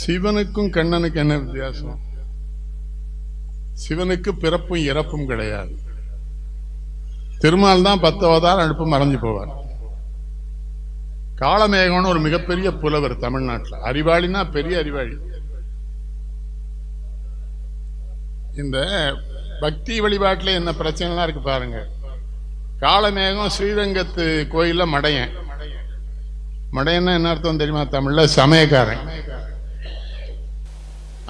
சிவனுக்கும் கண்ணனுக்கு என்ன வித்தியாசம்? சிவனுக்கு பிறப்பும் இறப்பும் கிடையாது. திருமால் தான் 10 அவதாரம் அனுப்பு மறைஞ்சு போவார். காளமேகம்னு ஒரு மிகப்பெரிய புலவர் தமிழ்நாட்டில், அறிவாளினா பெரிய அறிவாளி. இந்த பக்தி வழிபாட்டில் என்ன பிரச்சனைலாம் இருக்கு பாருங்க. காளமேகம் ஸ்ரீரங்கத்து கோயில்ல மடையன். மடையன்னா என்ன அர்த்தம் தெரியுமா? தமிழ்ல சமயக்காரன்.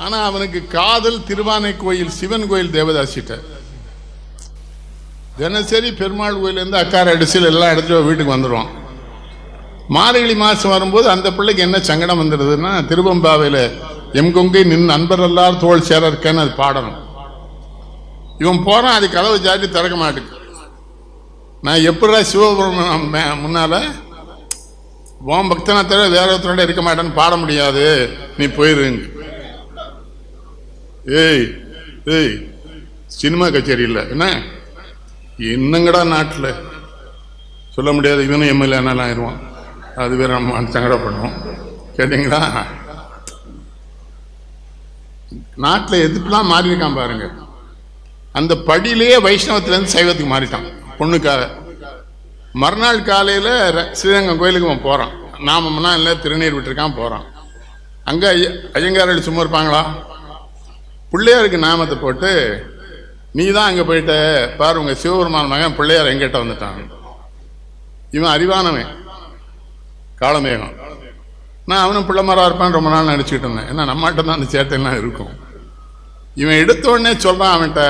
ஆனா அவனுக்கு காதல் திருவானை கோயில் சிவன் கோயில் தேவதாசிட்ட. தினசரி பெருமாள் கோயிலேருந்து அக்கார அடிசில் எல்லாம் எடுத்துட்டு வீட்டுக்கு வந்துடுவான். மார்கழி மாதம் வரும்போது அந்த பிள்ளைக்கு என்ன சங்கடம் வந்துடுதுன்னா, திருவம்பாவையில் எம் கொங்கை நின் நண்பர் எல்லாரும் தோல் சேர இருக்கேன்னு அது பாடணும். இவன் போறான், அது கதவை சாட்டி திறக்க மாட்டேங்குது. நான் எப்படா சிவபெருமான் முன்னால உன் பக்தனை தவிர வேற ஒருத்தரோட இருக்க மாட்டேன்னு பாட முடியாது, நீ போயிருங்க. ஏய் ஏய் சினிமா கச்சேரி இல்லை என்ன என்னங்கடா நாட்டில் சொல்ல முடியாது. இவனும் எம்எல்ஏ ஆனாலும் ஆயிடுவான். அது வேற நம்ம சங்கடப்படணும். கேட்டீங்களா? நாட்டில் எதுக்கெல்லாம் மாறி இருக்கான் பாருங்க. அந்த படியிலேயே வைஷ்ணவத்திலேருந்து சைவத்துக்கு மாறிட்டான் பொண்ணுக்காக. மறுநாள் காலையில் ஸ்ரீரங்கம் கோயிலுக்கு அவன் போகிறான். நாமம்னா இல்லை திருநீர் விட்டுருக்கான் போகிறான். அங்கே ஐயங்காரடி சும்மா இருப்பாங்களா? பிள்ளையாருக்கு நாமத்தை போட்டு, நீ தான் அங்கே போயிட்ட பாரு, உங்கள் சிவபெருமான் மகன் பிள்ளையார் எங்கிட்ட வந்துட்டான். இவன் அறிவானவன் காளமேகம். நான் அவனும் பிள்ளைமாராக இருப்பான்னு ரொம்ப நாள் நினச்சிக்கிட்டு இருந்தேன். ஏன்னா நம்மகிட்ட தான் அந்த சேட்டையெல்லாம் இருக்கும். இவன் எடுத்த உடனே சொல்கிறான் அவன்கிட்ட,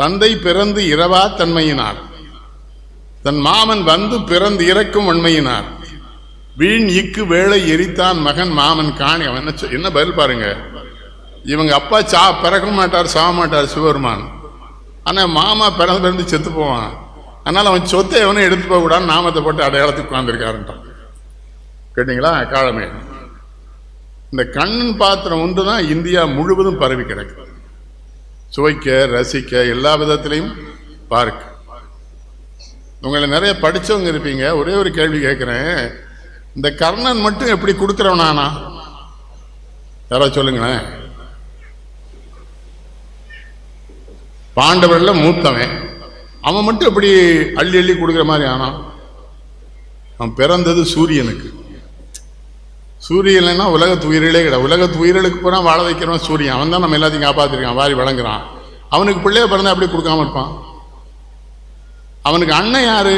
தந்தை பிறந்து இரவா தன்மையினார், தன் மாமன் வந்து பிறந்து இறக்கும் வன்மையினார், வீண் இக்கு வேளை எரித்தான் மகன் மாமன் காணி. அவன் என்ன பதில் பாருங்க. இவங்க அப்பா பிறக்க மாட்டார், சாக மாட்டார் சிவபெருமான். ஆனால் மாமா பிறந்து செத்து போவான். அதனால் அவன் சொத்தை எவனும் எடுத்து போகக்கூடாதுன்னு நாமத்தை போட்டு அடையாளத்துக்கு உட்காந்துருக்காருன்ட்டான். கேட்டீங்களா? காலமே இந்த கண்ணன் பாத்திரம் ஒன்று தான் இந்தியா முழுவதும் பரவி கிடக்கு. சுவைக்க, ரசிக்க, எல்லா விதத்திலையும் பார்க்க. உங்களை நிறைய படித்தவங்க இருப்பீங்க. ஒரே ஒரு கேள்வி கேட்குறேன். இந்த கர்ணன் மட்டும் எப்படி கொடுக்குறவனானா? யாராவது சொல்லுங்களேன். பாண்டவர்ல மூத்தவன், அவன் மட்டும் எப்படி அள்ளி அள்ளி கொடுக்குற மாதிரி ஆனான்? அவன் பிறந்தது சூரியனுக்கு. சூரியன்னா உலகத்து உயிரிலே கிடையாது. உலகத்து உயிர்களுக்கு பூரா வாழ வைக்கிறவன் சூரியன். அவன் தான் நம்ம எல்லாத்தையும் காப்பாற்றிருக்கான், வாரி வழங்குறான். அவனுக்கு பிள்ளைய பிறந்தா எப்படி கொடுக்காம இருப்பான்? அவனுக்கு அண்ணன் யாரு?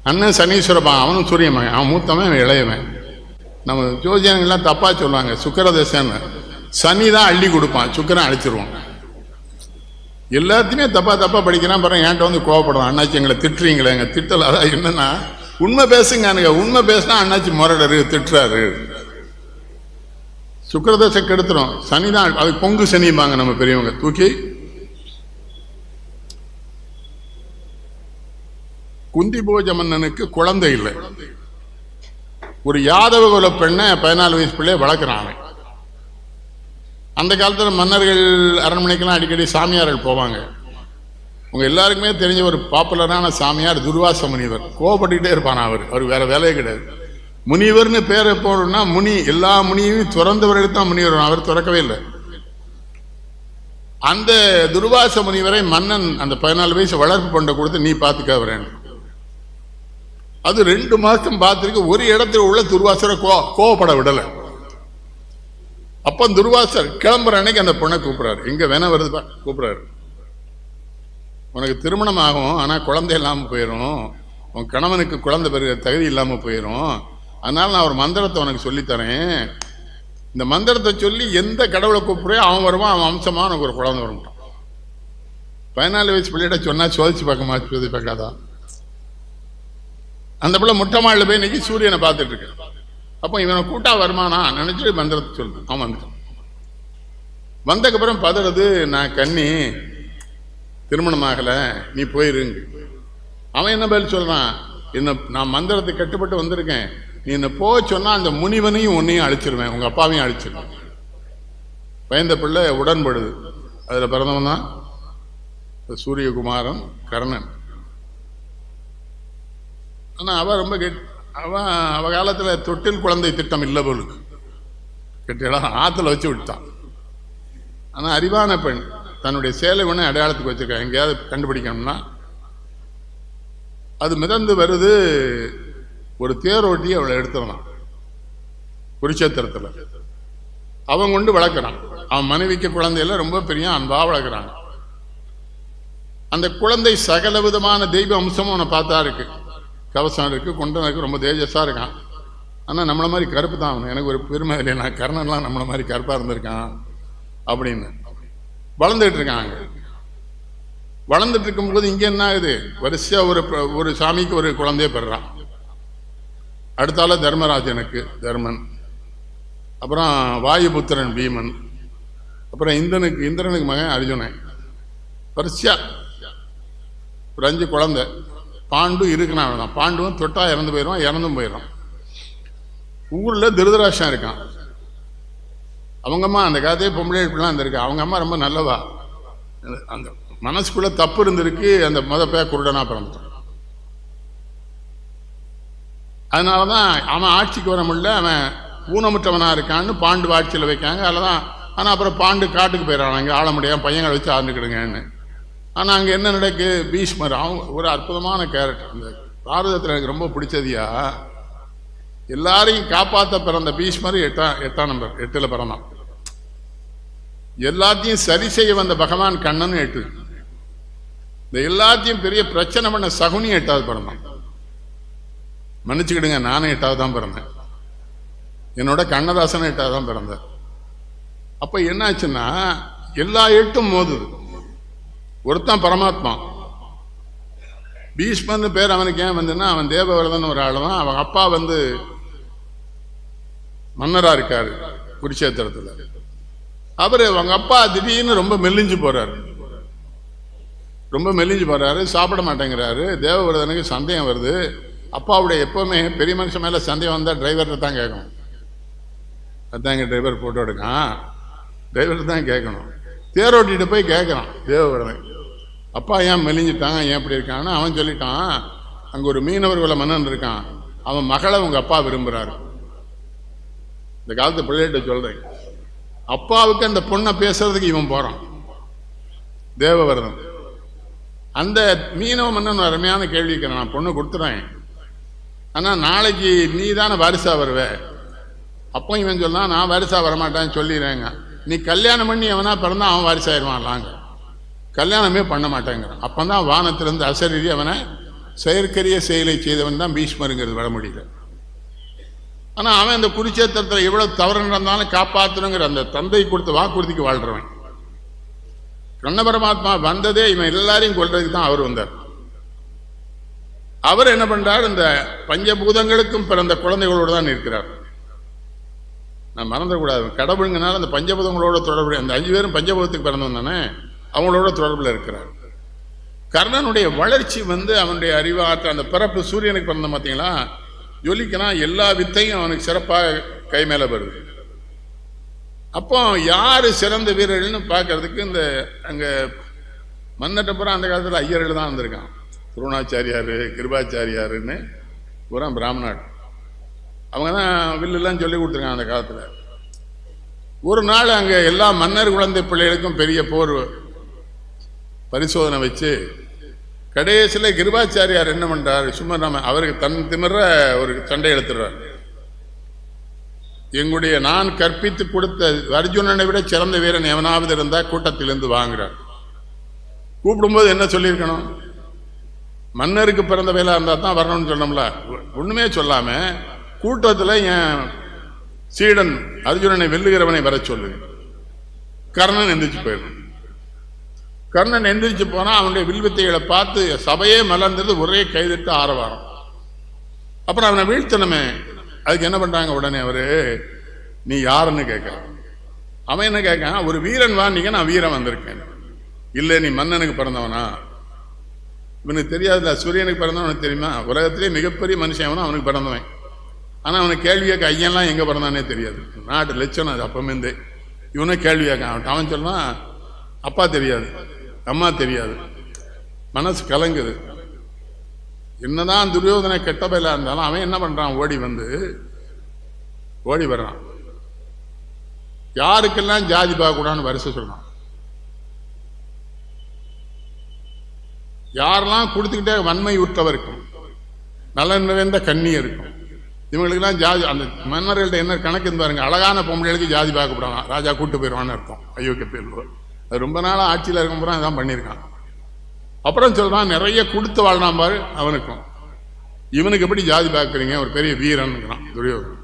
அண்ணன் சனீஸ்வரப்பான். அவனும் சூரியன் மகன். அவன் மூத்தவன், அவன் இளையவன். நம்ம ஜோதியங்கள்லாம் தப்பா சொல்லுவாங்க. சுக்கரதசன்னு சனி தான் அள்ளி கொடுப்பான், சுக்கரன் அழிச்சிருவான். எல்லாத்தையுமே தப்பா படிக்கிறான். பாருங்க, என்கிட்ட வந்து கோவப்படுறான். அண்ணாச்சி எங்களை திட்டுறீங்களே. எங்க திட்டல. அதான் என்னன்னா, உண்மை பேசுங்க. உண்மை பேசினா அண்ணாச்சி முரடரு, திட்டுறாரு. சுக்கரதசை கெடுத்துரும். சனி தான் அது பொங்கு சனிப்பாங்க நம்ம பெரியவங்க. தூக்கி குந்தி போஜ மன்னனுக்கு குழந்தை இல்லை. ஒரு யாதவ குல பெண்ணை 14 வயசு பிள்ளைய வளர்க்குறான் அவன். அந்த காலத்தில் மன்னர்கள் அரண்மனைக்கெல்லாம் அடிக்கடி சாமியார்கள் போவாங்க. உங்க எல்லாருக்குமே தெரிஞ்ச ஒரு பாப்புலரான சாமியார் துர்வாச முனிவர். கோவப்பட்டுக்கிட்டே இருப்பான். அவர் வேற வேலையே கிடையாது. முனிவர்னு பேரை போடணும்னா முனி, எல்லா முனியையும் துறந்தவர்களுக்கு தான் முனிவர். அவர் துறக்கவே இல்லை. அந்த துர்வாச முனிவரை மன்னன் அந்த 14 வயசு வளர்ப்பு கொண்ட கொடுத்து, நீ பார்த்துக்க வரேன். அது 2 மாசம் பார்த்துருக்கு. ஒரு இடத்துல உள்ள துர்வாசரை கோவப்பட விடலை. அப்போ துர்வாசர் கிளம்புற அன்னைக்கு அந்த பொண்ணை கூப்பிடுறாரு. எங்க வேணா வருதுப்பா கூப்பிடுறாரு. உனக்கு திருமணம் ஆகும், ஆனால் குழந்தை இல்லாமல் போயிடும். உன் கணவனுக்கு குழந்தை பெருக தகுதி இல்லாமல் போயிடும். அதனால நான் ஒரு மந்திரத்தை உனக்கு சொல்லித்தரேன். இந்த மந்திரத்தை சொல்லி எந்த கடவுளை கூப்பிடுறோ அவன் வருவான், அவன் அம்சமாக உனக்கு ஒரு குழந்தை வரும்ட்டான். 14 வயசு பிள்ளைகிட்ட சொன்னா சோதிச்சு பார்க்காதா? அந்த பிள்ளை முட்டமாளில் போய் இன்னைக்கு சூரியனை பார்த்துட்டு இருக்கு. அப்போ இவனை கூட்டா வருமானா நினைச்சு மந்திரத்தை சொல்லு. அவன் வந்துட்டான். வந்ததுக்கப்புறம் பதறது, நான் கண்ணி திருமணம் ஆகலை, நீ போயிருங்க. அவன் என்ன பதில் சொல்றான்? நான் மந்திரத்தை கட்டுப்பட்டு வந்திருக்கேன், நீ என்ன போக சொன்னா அந்த முனிவனையும் உன்னையும் அழிச்சிருவேன், உங்க அப்பாவையும் அழிச்சிருவேன். பயந்த பிள்ளை உடன்படுது. அதுல பிறந்தவன் தான் சூரியகுமாரன் கர்ணன். ஆனால் அவன் ரொம்ப அவ காலத்தில் தொட்டில் குழந்தை திட்டம் இல்லை போலுக்கு, கட்டிடம் ஆற்றுல வச்சு விட்டான். ஆனால் அறிவான பெண் தன்னுடைய சேலை ஒன்று அடையாளத்துக்கு வச்சிருக்கா. எங்கேயாவது கண்டுபிடிக்கணும்னா அது மிதந்து வருது, ஒரு தேரோட்டி அவளை எடுத்துடலாம். குருச்சேத்திரத்தில் அவன் கொண்டு வளர்க்குறான். அவன் மனைவிக்கு குழந்தையில ரொம்ப பெரிய அன்பா வளர்க்குறாங்க. அந்த குழந்தை சகல விதமான தெய்வ அம்சமும் அவனை பார்த்தா இருக்கு. கவசம் இருக்கு, கொண்டம் இருக்கு, ரொம்ப தேஜஸா இருக்கான். ஆனால் நம்மளை மாதிரி கருப்பு தான் அவன். எனக்கு ஒரு பெருமை இல்லை, நான் கர்ணன்லாம் நம்மளை மாதிரி கருப்பாக இருந்திருக்கான் அப்படின்னு வளர்ந்துட்டு இருக்காங்க. வளர்ந்துட்டு இருக்கும்போது இங்கே என்ன ஆகுது, வரிசையா ஒரு சாமிக்கு ஒரு குழந்தைய பெறான். அடுத்தால தர்மராஜனுக்கு தர்மன், அப்புறம் வாயுபுத்திரன் பீமன், அப்புறம் இந்திரனுக்கு மகன் அர்ஜுனன். வரிசையா ஒரு 5 குழந்தை. பாண்டு இருக்கிறான். பாண்டுவும் தொட்டா இறந்து போயிடுவான், இறந்தும் போயிடும். ஊர்ல திருதராஷ்டிரம் இருக்கான். அவங்க அம்மா அந்த கதையை பொம்பளை இப்படிலாம் இருந்திருக்கு. அவங்க அம்மா ரொம்ப நல்லவா. அந்த மனசுக்குள்ள தப்பு இருந்திருக்கு. அந்த மொதப்ப குருடனா பிறந்தான். அதனாலதான் அவன் ஆட்சிக்கு வர முடியல, அவன் ஊனமுற்றவனா இருக்கான்னு பாண்டு ஆட்சியில் வைக்காங்க. அதில்தான். ஆனால் அப்புறம் பாண்டு காட்டுக்கு போயிடறான், அங்கே ஆள முடியாம பையங்களை வச்சு ஆண்டுக்கிடுங்கன்னு. ஆனால் அங்கே என்ன நடக்கு, பீஷ்மர் அவங்க ஒரு அற்புதமான கேரக்டர். அந்த பாரதத்தில் எனக்கு ரொம்ப பிடிச்சதியா, எல்லாரையும் காப்பாற்ற பிறந்த பீஷ்மர் 8ஆம் நம்பர் 8ல் பிறந்தான். எல்லாத்தையும் சரி செய்ய வந்த பகவான் கண்ணன் 8. இந்த எல்லாத்தையும் பெரிய பிரச்சனை பண்ண சகுனி 8வது பிறந்தான். மன்னிச்சுக்கிடுங்க, நானும் 8வது தான் பிறந்தேன். என்னோட கண்ணதாசன் 8வது தான் பிறந்தேன். அப்ப என்னாச்சுன்னா எல்லா 8ம் மோதுது. ஒருத்தன் பரமாத்மா. பீஷ்மர்னு பேர் அவனுக்கு ஏன் வந்துன்னா, அவன் தேவவிரதன் ஒரு ஆள் தான். அவன் அப்பா மன்னரா இருக்காரு குருச்சேத்திரத்தில். அவரு அவங்க அப்பா திடீர்னு ரொம்ப மெல்லிஞ்சு போறாரு, சாப்பிட மாட்டேங்கிறாரு. தேவவிரதனுக்கு சந்தேகம் வருது. அப்பாவுடைய எப்பவுமே பெரிய மனுஷன் மேல சந்தேகம் வந்தா டிரைவர்கிட்ட தான் கேட்கணும். அதாங்க டிரைவர் போட்டோ எடுக்கான், டிரைவர் தான் கேட்கணும். தேரோட்டிட்டு போய் கேட்கறான் தேவவிரதன், அப்பா ஏன் மெலிஞ்சிட்டாங்க, ஏன் இப்படி இருக்கான்னு. அவன் சொல்லிட்டான், அங்க ஒரு மீனவர் குல மன்னன் இருக்கான், அவன் மகளை உங்க அப்பா விரும்புறாரு. இந்த காலத்து பிள்ளைகிட்ட சொல்றேன், அப்பாவுக்கு அந்த பொண்ணை பேசுறதுக்கு இவன் போறான் தேவவிரதன். அந்த மீனவ மன்னன் அருமையான கேள்வி இருக்கிறான், நான் பொண்ணு கொடுத்துறேன், ஆனா நாளைக்கு நீ தானே வாரிசா வருவ. அப்போ இவன் சொன்னான், நான் வாரிசா வரமாட்டேன்னு சொல்லிடுறேங்க. நீ கல்யாணம் பண்ணி எவனா பிறந்தா அவன் வாரிசாயிருவான்லாங்க. கல்யாணமே பண்ண மாட்டேங்கிறான். அப்பதான் வானத்திலிருந்து அசரீரி அவனை செயற்கரிய செயலை செய்தவன் தான் பீஷ்மருங்கிறது வர முடியல. ஆனா அவன் அந்த குருச்சேத்திரத்தில் எவ்வளவு தவறு நடந்தாலும் காப்பாற்றணுங்கிற அந்த தந்தை கொடுத்த வாக்குறுதிக்கு வாழ்றவன். கண்ண பரமாத்மா வந்ததே இவன் எல்லாரையும் கொள்றதுக்கு தான் அவர் வந்தார். அவர் என்ன பண்றார், இந்த பஞ்சபூதங்களுக்கும் பிறந்த குழந்தைகளோடு தான் இருக்கிறார். நான் மறந்துடக்கூடாது, கடவுளுங்கனால அந்த பஞ்சபூதங்களோட தொடர்பு, அந்த 5 பேரும் பஞ்சபூதத்துக்கு பிறந்தவன் தானே, அவங்களோட தொடர்பில் இருக்கிறார். கர்ணனுடைய வளர்ச்சி அவனுடைய அறிவாற்ற அந்த பிறப்பு, சூரியனுக்கு பிறந்த பார்த்தீங்களா, ஜொலிக்கிறான், எல்லா வித்தையும் அவனுக்கு சிறப்பாக கை மேலே வருது. அப்போ யாரு சிறந்த வீரர்கள்னு பார்க்கறதுக்கு இந்த அங்க மன்னட்டப்புறம் அந்த காலத்தில் ஐயர்கள் தான் வந்திருக்கான். துரோணாச்சாரியாரு, கிருபாச்சாரியாருன்னு பூரா பிராமணாடு. அவங்க தான் வில்லுலாம் சொல்லி கொடுத்துருக்காங்க அந்த காலத்தில். ஒரு நாள் அங்கே எல்லா மன்னர் குழந்தை பிள்ளைகளுக்கும் பெரிய போர் பரிசோதனை வச்சு கடைசியில் கிருபாச்சாரியார் என்ன பண்றாரு, சும்மா நம்ம அவருக்கு தன் திமிர ஒரு சண்டை எடுத்துடுறார். எங்களுடைய நான் கற்பித்து கொடுத்த அர்ஜுனனை விட சிறந்த வீரன் எவனாவது இருந்தா கூட்டத்திலிருந்து வாங்குறார். கூப்பிடும்போது என்ன சொல்லியிருக்கணும், மன்னருக்கு பிறந்த வேலை இருந்தா தான் வரணும்னு சொன்னோம்ல. ஒண்ணுமே சொல்லாம கூட்டத்தில் என் சீடன் அர்ஜுனனை வெல்லுகிறவனை வர சொல்லு. கர்ணன் எந்திரிச்சு போயிடும். கர்ணன் எந்திரிச்சு போனா அவனுடைய வில்வித்தைகளை பார்த்து சபையே மலர்ந்தது, ஒரே கைதிட்டு ஆரவாரம். அப்புறம் அவனை வீழ்த்தணுமே, அதுக்கு என்ன பண்றாங்க, உடனே அவரு நீ யாருன்னு கேட்க. அவன் என்ன கேட்கான், ஒரு வீரன் வா, நீங்க நான் வீரன் வந்திருக்கேன். இல்லை நீ மன்னனுக்கு பிறந்தவனா, இவனுக்கு தெரியாதுல்ல, சூரியனுக்கு பிறந்தவனுக்கு தெரியுமா, உலகத்திலே மிகப்பெரிய மனுஷன் அவனுக்கு பிறந்தவன். ஆனா அவனுக்கு கேள்வி கேட்க ஐயன்லாம் எங்க பிறந்தானே தெரியாது, நாட்டு லட்சணம் அது அப்பமேந்தே. இவனே கேள்வி கேட்க, அவன் சொல்லுவான் அப்பா தெரியாது, அம்மா தெரியாது, மனசு கலங்குது. என்னதான் துரியோதனை கெட்ட பயிலா இருந்தாலும் அவன் என்ன பண்றான், ஓடி வர்றான். யாருக்கெல்லாம் ஜாதி பார்க்கக்கூடாதுன்னு வரிசை சொல்றான். யாரெல்லாம் கொடுத்துக்கிட்டே வன்மை உற்றவருக்கும் நலன் நிறைந்த கண்ணியம் இருக்கும், இவங்களுக்கெல்லாம் ஜாதி. அந்த மன்னர்கள்ட்ட என்ன கணக்குன்னு பாருங்க, அழகான பொம்பளைகளுக்கு ஜாதி பார்க்கக்கூடாது, ராஜா கூட்டு போயிடுவான்னு அர்த்தம். ஐயோக்கு பேர் அது ரொம்ப நாளாக ஆட்சியில் இருக்கும் போது அதான் பண்ணியிருக்கான். அப்புறம் சொல்றான், நிறைய கொடுத்து வாழ்றான் பாரு அவனுக்கும். இவனுக்கு எப்படி ஜாதி பார்க்குறீங்க, ஒரு பெரிய வீரன்னுங்கிறான் துரியோதனன்.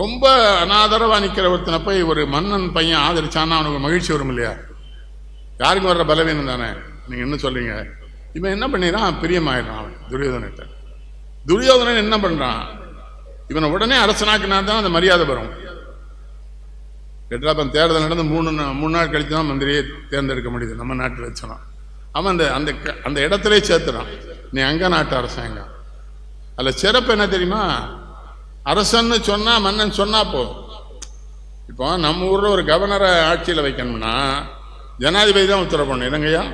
ரொம்ப அனாதரவா நிற்கிற ஒருத்தனை போய் ஒரு மன்னன் பையன் ஆதரிச்சான்னா அவனுக்கு மகிழ்ச்சி வரும் இல்லையா? யாருக்கும் வர்ற பலவீனம் தானே. நீங்க என்ன சொல்றீங்க? இவன் என்ன பண்ணிடுறான், பிரியமாயிடுறான் அவன் துரியோதனத்தை. துரியோதனன் என்ன பண்றான், இவனை உடனே அரசனாக்கினா தான் அந்த மரியாதை வரும். கேட்டாப்பன் தேர்தல் நடந்து மூணு நாள் கழித்து தான் மந்திரியை தேர்ந்தெடுக்க முடியுது நம்ம நாட்டில் வச்சோம். அவன் அந்த இடத்துல சேர்த்துறான், நீ அங்க நாட்டு அரசாங்க. அதில் சிறப்பு என்ன தெரியுமா, அரசன்னு சொன்னா மன்னன் சொன்னா போதும். இப்போ நம்ம ஊர்ல ஒரு கவர்னரை ஆட்சியில் வைக்கணும்னா ஜனாதிபதி தான் உத்தரவு பண்ணணும், இல்லைங்கய்யா.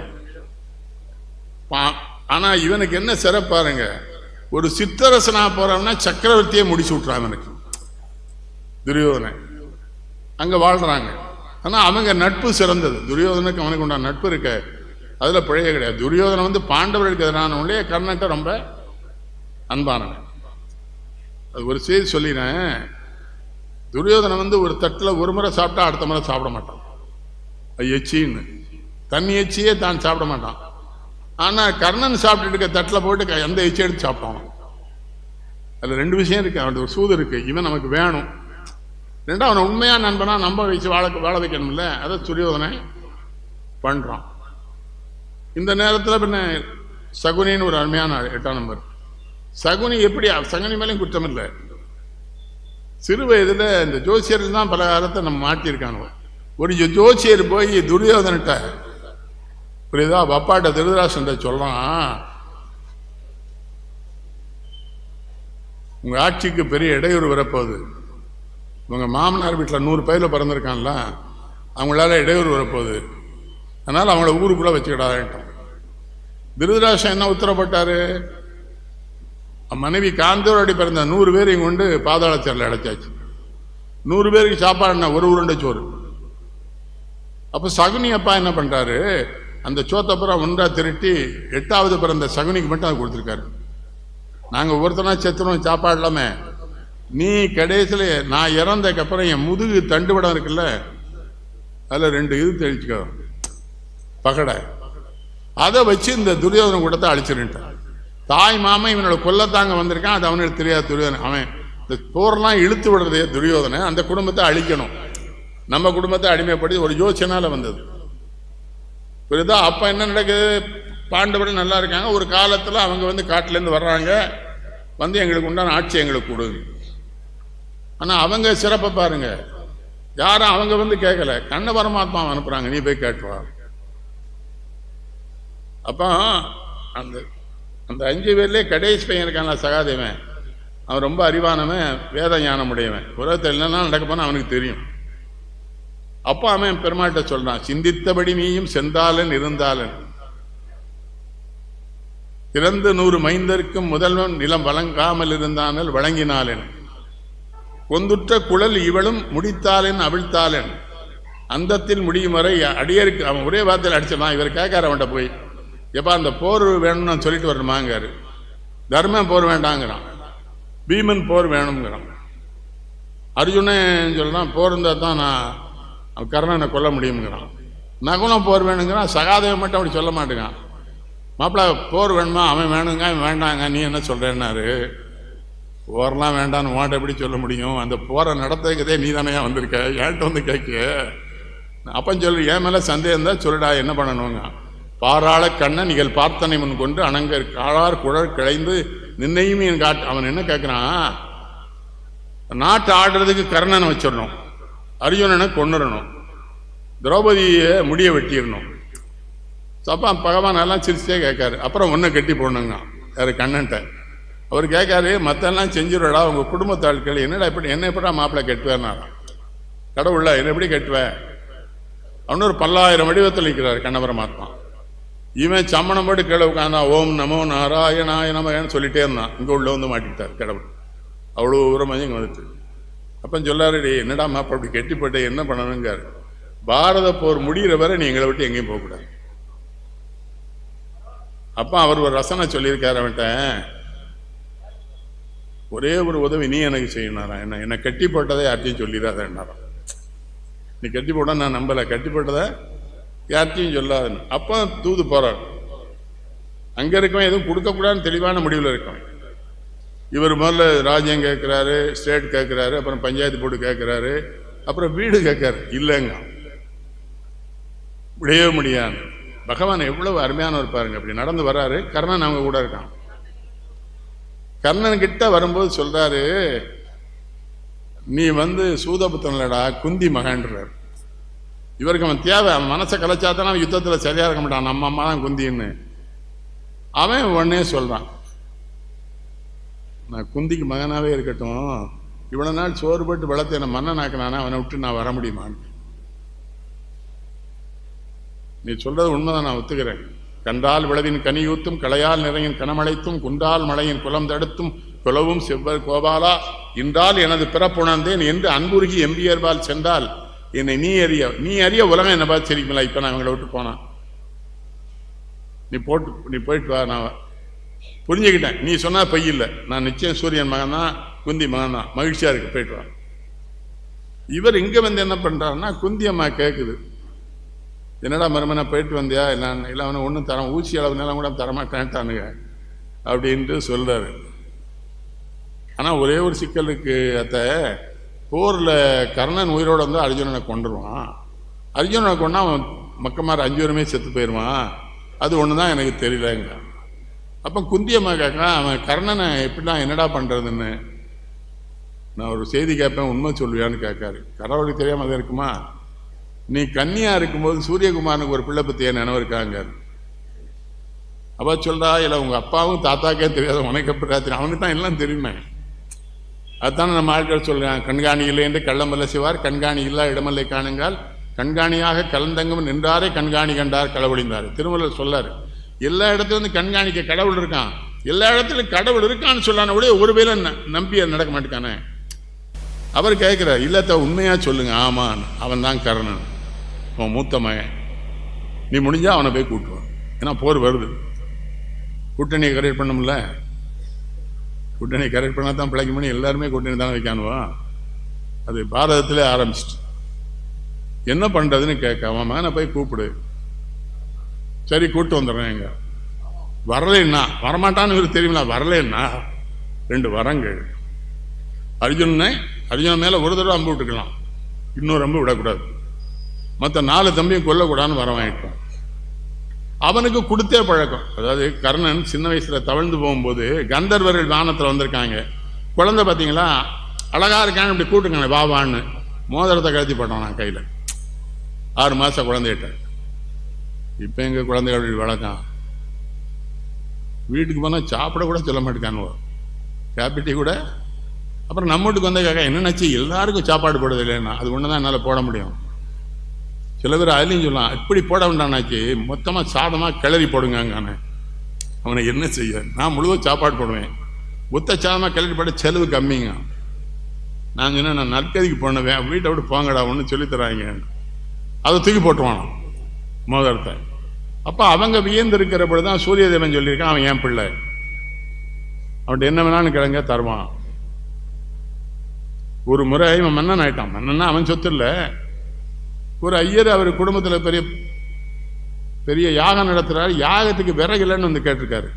ஆனா இவனுக்கு என்ன சிறப்பு பாருங்க, ஒரு சிற்றரசனா போறான்னா சக்கரவர்த்தியை முடிச்சு விட்டுறான் இவனுக்கு. துரியோதனை அங்க வாழ்றாங்க. ஆனா அவங்க நட்பு சிறந்தது. துரியோதனுக்கு அவனுக்கு உண்டான நட்பு இருக்க, அதுல பிழைய கிடையாது. துரியோதனை பாண்டவர்களுக்கு எதிரானவங்களே கர்ணன்ட்ட ரொம்ப அன்பானவன். அது ஒரு செய்தி சொல்லினேன். துரியோதனை ஒரு தட்டில் ஒரு முறை சாப்பிட்டா அடுத்த முறை சாப்பிட மாட்டான். அது எச்சின்னு, தண்ணி எச்சியே தான் சாப்பிட மாட்டான். ஆனா கர்ணன் சாப்பிட்டு இருக்க தட்டில் போட்டு எந்த எச்சி எடுத்து சாப்பிட்டான். அதுல ரெண்டு விஷயம் இருக்கு, அவனுக்கு ஒரு சூது இருக்கு. இவன் நமக்கு வேணும், ரெண்டா அவனை உண்மையா நண்பனா நம்ப வச்சு வாழ வைக்கணும்ல. அதை துரியோதனை பண்றான். இந்த நேரத்தில் பின்ன சகுனின்னு ஒரு அருமையான 8ஆம் நம்பர். சகுனி எப்படி, சகுனி மேலேயும் குற்றம் இல்லை. சிறு வயதுல இந்த ஜோசியர்கள் தான் பல காலத்தை நம்ம மாட்டியிருக்காங்க. ஒரு ஜோசியர் போய் துரியோதனிட்ட புரியுதா, அப்பாட்ட திருதராஷ்டிரன் சொல்றான், உங்க ஆட்சிக்கு பெரிய இடையூறு வரப்போகுது. உங்க மாமனார் வீட்டில் 100 பயில பிறந்திருக்கான்ல, அவங்களால இடையூறு வரப்போகுது, அதனால அவங்கள ஊருக்குள்ள வச்சுக்கிடாதான். திருதராஷ்டிரன் என்ன உத்தரப்பட்டாரு, மனைவி காந்தோரடி பிறந்த 100 பேரையும் கொண்டு பாதாளச்சேரில் அடைச்சாச்சு. 100 பேருக்கு சாப்பாடுனா ஒரு உருண்டை சோறு. அப்ப சகுனி அப்பா என்ன பண்றாரு, அந்த சோத்தப்புறம் ஒன்றா திரட்டி 8வது பிறந்த சகுனிக்கு மட்டும் அதை கொடுத்துருக்காரு. நாங்க ஒவ்வொருத்தனா செத்துறோம் சாப்பாடு இல்லாம, நீ கடைசியில நான் இறந்ததுக்கப்புறம் என் முதுகு தண்டுபடம் இருக்குல்ல, அதுல 2 இது தெளிச்சுக்கோ பகடை, அதை வச்சு இந்த துரியோதன கூட்டத்தை அழிச்சிருட்டான். தாய் மாமன் இவனோட கொல்லத்தாங்க வந்திருக்கான், அது அவனுக்கு தெரியாது. துரியோதனை அவன் இந்த போரெல்லாம் இழுத்து விடுறதே துரியோதனை. அந்த குடும்பத்தை அழிக்கணும், நம்ம குடும்பத்தை அடிமைப்படுத்தி ஒரு யோசனால வந்தது புரியுதா. அப்ப என்ன நடக்குது, பாண்டவர்கள் நல்லா இருக்காங்க. ஒரு காலத்துல அவங்க காட்டிலேருந்து வர்றாங்க, எங்களுக்கு உண்டான ஆட்சி எங்களுக்கு கொடு. ஆனா அவங்க சிறப்பை பாருங்க, யாரும் அவங்க கேட்கல, கண்ண பரமாத்மா அனுப்புறாங்க, நீ போய் கேட்டுவா. அப்போ அந்த அந்த 5 பேர்லேயே கடைசி பையன் இருக்கான சகாதேவன், அவன் ரொம்ப அறிவானவன், வேத ஞானம் உடையவன். உலகத்தில் என்னென்னா நடக்க போனா அவனுக்கு தெரியும். அப்போ அவன் பெருமாள்கிட்ட சொல்றான், சிந்தித்தபடி நீயும் சென்றாலன் இருந்தாலன், பிறந்து 100 மைந்தருக்கும் முதல்வன் நிலம் வழங்காமல் இருந்தானல் வழங்கினாலன், கொந்துற்ற குழல் இவளும் முடித்தாலன் அவிழ்த்தாலன், அந்தத்தில் முடியும் வரை அடியருக்கு. அவன் ஒரே வார்த்தையில் அடிச்சிடலாம். இவர் கேட்கார அவன்கிட்ட போய், எப்பா அந்த போர் வேணும்னு சொல்லிட்டு வரணுமாங்காரு. தர்மன் போர் வேண்டாங்கிறான், பீமன் போர் வேணுங்கிறான். அர்ஜுனன் சொல்றான், போர் இருந்தால் தான் நான் கர்ணனை கொல்ல முடியுங்கிறான். நகுலம் போர் வேணுங்கிறான். சகாதேவன் மட்டும் அப்படி சொல்ல மாட்டேங்கான். மாப்பிள்ள போர் வேணுமா, அவன் வேணுங்க அவன் வேண்டாங்க, நீ என்ன சொல்றேன்னாரு. போரெல்லாம் வேண்டான்னு உன்கிட்ட எப்படி சொல்ல முடியும், அந்த போரை நடத்துறதுக்கதே நீ தானே வந்திருக்க, ஏன்ட்டு கேட்க. அப்பன்னு சொல்லு, என் மேலே சந்தேகம் தான் சொல்லுடா, என்ன பண்ணணுங்க. பாராள கண்ணன் நிகழ் பார்த்தனை முன் கொண்டு அணங்கர் காளார் குழல் கிளைந்து நின்னையும் என் காட்டு. அவன் என்ன கேட்குறான், நாட்டு ஆடுறதுக்கு கர்ணனை வச்சிடணும், அர்ஜுனனை கொண்டுடணும், திரௌபதியை முடிய வெட்டிடணும். அப்பா பகவான் எல்லாம் சிரிச்சே கேட்காரு. அப்புறம் ஒன்றை கட்டி போடணுங்க யாரு, கண்ணன்ட்ட. அவர் கேட்காரு, மற்றெல்லாம் செஞ்சிடடா, உங்கள் குடும்பத்தாட்கள் என்னடா இப்படி என்ன எப்படா மாப்பிள்ளை கட்டுவேன்னாராம். கடவுள என்ன எப்படி கட்டுவேன். அவனு ஒரு 10,000 வடிவத்தில் நிற்கிறார் கண்ணபரமாத்மா. இவன் சம்மணம் போட்டு கீழே உட்காந்தான். ஓம் நமோ நாராயணாய நமன்னு சொல்லிட்டே இருந்தான். இங்கே உள்ள வந்து மாட்டிக்கிட்டார் கடவுள். அவ்வளோ உரமாக இங்கே வந்துட்டு. அப்போ சொல்லாரு, என்னடா மாப்பா அப்படி கெட்டிப்பட்ட என்ன பண்ணணுங்காரு. பாரத போர் முடிகிற வரை நீ எங்களை விட்டு எங்கேயும் போகக்கூடாது. அப்போ அவர் ஒரு ரசனை சொல்லியிருக்காரு அவன்கிட்ட, ஒரே ஒரு உதவி நீ எனக்கு செய்யணாராம். என்னை கட்டி போட்டதை யார்ட்டையும் சொல்லிடாதேன்னாராம். நீ கட்டி போட நான் நம்பலை, கட்டி போட்டதை யார்ட்டையும் சொல்லாதுன்னு. அப்போ தூது போறார். அங்கே இருக்கவன் எதுவும் கொடுக்கக்கூடாதுன்னு தெளிவான முடிவில் இருக்கவன். இவர் முதல்ல ராஜ்யம் கேட்குறாரு, ஸ்டேட் கேட்குறாரு, அப்புறம் பஞ்சாயத்து போர்டு கேட்குறாரு, அப்புறம் வீடு கேட்காரு. இல்லைங்க, விடவே முடியாது. பகவான் எவ்வளவு அருமையானவர் பாருங்க. அப்படி நடந்து வர்றாரு. கர்ணன் அவங்க கூட இருக்கான். கர்ணன் கிட்ட வரும்போது சொல்றாரு, நீ சூதபுத்தன்லடா, குந்தி மகன்றார். இவருக்கு அவன் தேவை. அவன் மனசை கலைச்சாத்தான அவன் யுத்தத்தில் சரியா இருக்க மாட்டான். நம்ம அம்மா தான் குந்தின்னு அவன் உடனே சொல்றான், நான் குந்திக்கு மகனாவே இருக்கட்டும், இவ்வளவு நாள் சோறு போட்டு வளர்த்து என்ன மன்னன் ஆக்கினானே, அவனை விட்டு நான் வர முடியுமான்னு. நீ சொல்றது உண்மைதான், நான் ஒத்துக்கிறேன். கண்டால் விளவின் கனியூத்தும் களையால் நிறையின் கனமழைத்தும் குண்டால் மழையின் குலம் தடுத்தும் குலவும் செவ்வர் கோபாலா இன்றால் எனது பிறப்புணர்ந்தேன் என்று அன்புருகி எம்பியர்பால் சென்றால் என்னை நீ அறிய உலகம் என்ன பார்த்து சிரிக்கல. இப்ப நான் அவங்களை விட்டு போனான். நீ போயிட்டு வா, நான் புரிஞ்சுக்கிட்டேன். நீ சொன்னா பொய் இல்லை, நான் நிச்சயம் சூரியன் மகன் தான், குந்தி மகன் தான், மகிழ்ச்சியா இருக்கு, போயிட்டு வா. இவர் இங்க என்ன பண்றாருன்னா, குந்தி அம்மா கேட்குது, என்னடா மருமனை போயிட்டு வந்தியா? இல்லை அவனை ஒன்றும் ஊசி அளவு நிலம் கூட தரமாட்டேன்ட்டானுங்க அப்படின்ட்டு சொல்றாரு. ஆனால் ஒரே ஒரு சிக்கலுக்கு அத்தை, போரில் கர்ணன் உயிரோடு அர்ஜுனனை கொண்டுருவான். அர்ஜுனனை கொண்டா அவன் மக்கமார் 5 பேருமே செத்து போயிடுவான். அது ஒன்று தான் எனக்கு தெரியலங்க. அப்போ குந்தியம்மா கேட்கறான், அவன் கர்ணனை எப்படிலாம் என்னடா பண்ணுறதுன்னு. நான் ஒரு செய்தி கேட்பேன், உண்மை சொல்லுவியான்னு கேட்காரு. கடவுளுக்கு தெரியாமல் அது இருக்குமா? நீ கன்னியா இருக்கும்போது சூரியகுமாரனுக்கு ஒரு பிள்ளை பற்றிய நினைவு இருக்காங்க. அப்போ சொல்றா, இல்லை உங்க அப்பாவும் தாத்தாக்கே தெரியாது, உனக்கு எப்படி அவனுக்கு தான் எல்லாம் தெரியுமே. அதுதானே நம்ம ஆட்கள் சொல்றான், கண்காணி இல்லை என்று கள்ளமல்ல சிவார், கண்காணி இல்லா இடமல்லை காணுங்கால், கண்காணியாக கலந்தங்கும் நின்றாரே கண்காணி கண்டார் களவழிந்தார். திருமலர் சொல்லாரு, எல்லா இடத்துலையும் கண்காணிக்க கடவுள் இருக்கான். எல்லா இடத்துலையும் கடவுள் இருக்கான்னு சொல்லான கூட ஒரு வேளை நம்பி நடக்க மாட்டேக்கானே. அவர் கேட்கிறார், இல்லத்த உண்மையா சொல்லுங்க. ஆமான், அவன் தான் கர்ணன், அவன் மூத்த மகன். நீ முடிஞ்சா அவனை போய் கூட்டுவான். ஏன்னா போர் வருது, கூட்டணியை கரெக்ட் பண்ணும்ல. கூட்டணி கரெக்ட் பண்ணா தான் பிழைக்க முடியும். எல்லாருமே கூட்டணி தானே வைக்கானுவா. அது பாரதத்திலே ஆரம்பிச்சிட்டு என்ன பண்றதுன்னு கேட்க, அவன் மகனை போய் கூப்பிடு. சரி கூப்பிட்டு வந்துடுறேன். எங்க வரலைன்னா, வரமாட்டான்னு இவருக்கு தெரியுங்களா, வரலைன்னா 2 வரங்கள். அர்ஜுனன் மேல ஒரு தடவை அம்பு விட்டுக்கலாம், இன்னொரு அம்பு விடக்கூடாது. மற்ற 4 தம்பியும் கொல்லக்கூடாதுன்னு வர வாங்கிட்டான். அவனுக்கு கொடுத்தே பழக்கம். அதாவது கர்ணன் சின்ன வயசுல தவழ்ந்து போகும்போது கந்தர்வர்கள் வானத்தில் வந்திருக்காங்க. குழந்தை பார்த்தீங்களா, அழகா இருக்கான்னு இப்படி கூட்டுக்காங்க, வாவான்னு மோதிரத்தை கழுத்தி போட்டான் நான் கையில். 6 மாச குழந்தைகிட்ட. இப்போ எங்க குழந்தைகள் வழக்கம், வீட்டுக்கு போனால் சாப்பிட கூட சொல்ல மாட்டேக்கானுவோ, கேபிட்டி கூட. அப்புறம் நம்ம வீட்டுக்கு வந்த கேட்க, என்னென்னாச்சு எல்லாருக்கும் சாப்பாடு போடுறது இல்லைன்னா, அது ஒன்று தான் என்னால் போட முடியும். சில பேர் அதுலேயும் சொல்லலாம், இப்படி போட வேண்டாம்னாச்சு மொத்தமாக சாதமாக கிளறி போடுங்கானே. அவனை என்ன செய்ய, நான் முழுவதும் சாப்பாடு போடுவேன். ஒத்த சாதமாக கிளறி போட செலவு கம்மிங்க. நான் சொன்னேன், நான் நற்கதிக்கு போனவேன், வீட்டை விட்டு போங்கடா ஒன்று சொல்லித்தராங்க. அதை தூக்கி போட்டுவான் மோதிரத்தை. அப்போ அவங்க வியந்திருக்கிற பொழுது தான் சூரிய தேவன் சொல்லியிருக்கான், அவன் என் பிள்ளை, அவன்கிட்ட என்ன வேணாலும் கிழங்க தருவான். ஒரு முறை இவன் மன்னன் ஆயிட்டான். மன்னன்னா அவன் சொத்து இல்லை. ஒரு ஐயர் அவர் குடும்பத்தில் பெரிய பெரிய யாகம் நடத்துறாரு. யாகத்துக்கு விறகு இல்லைன்னு கேட்டிருக்காரு.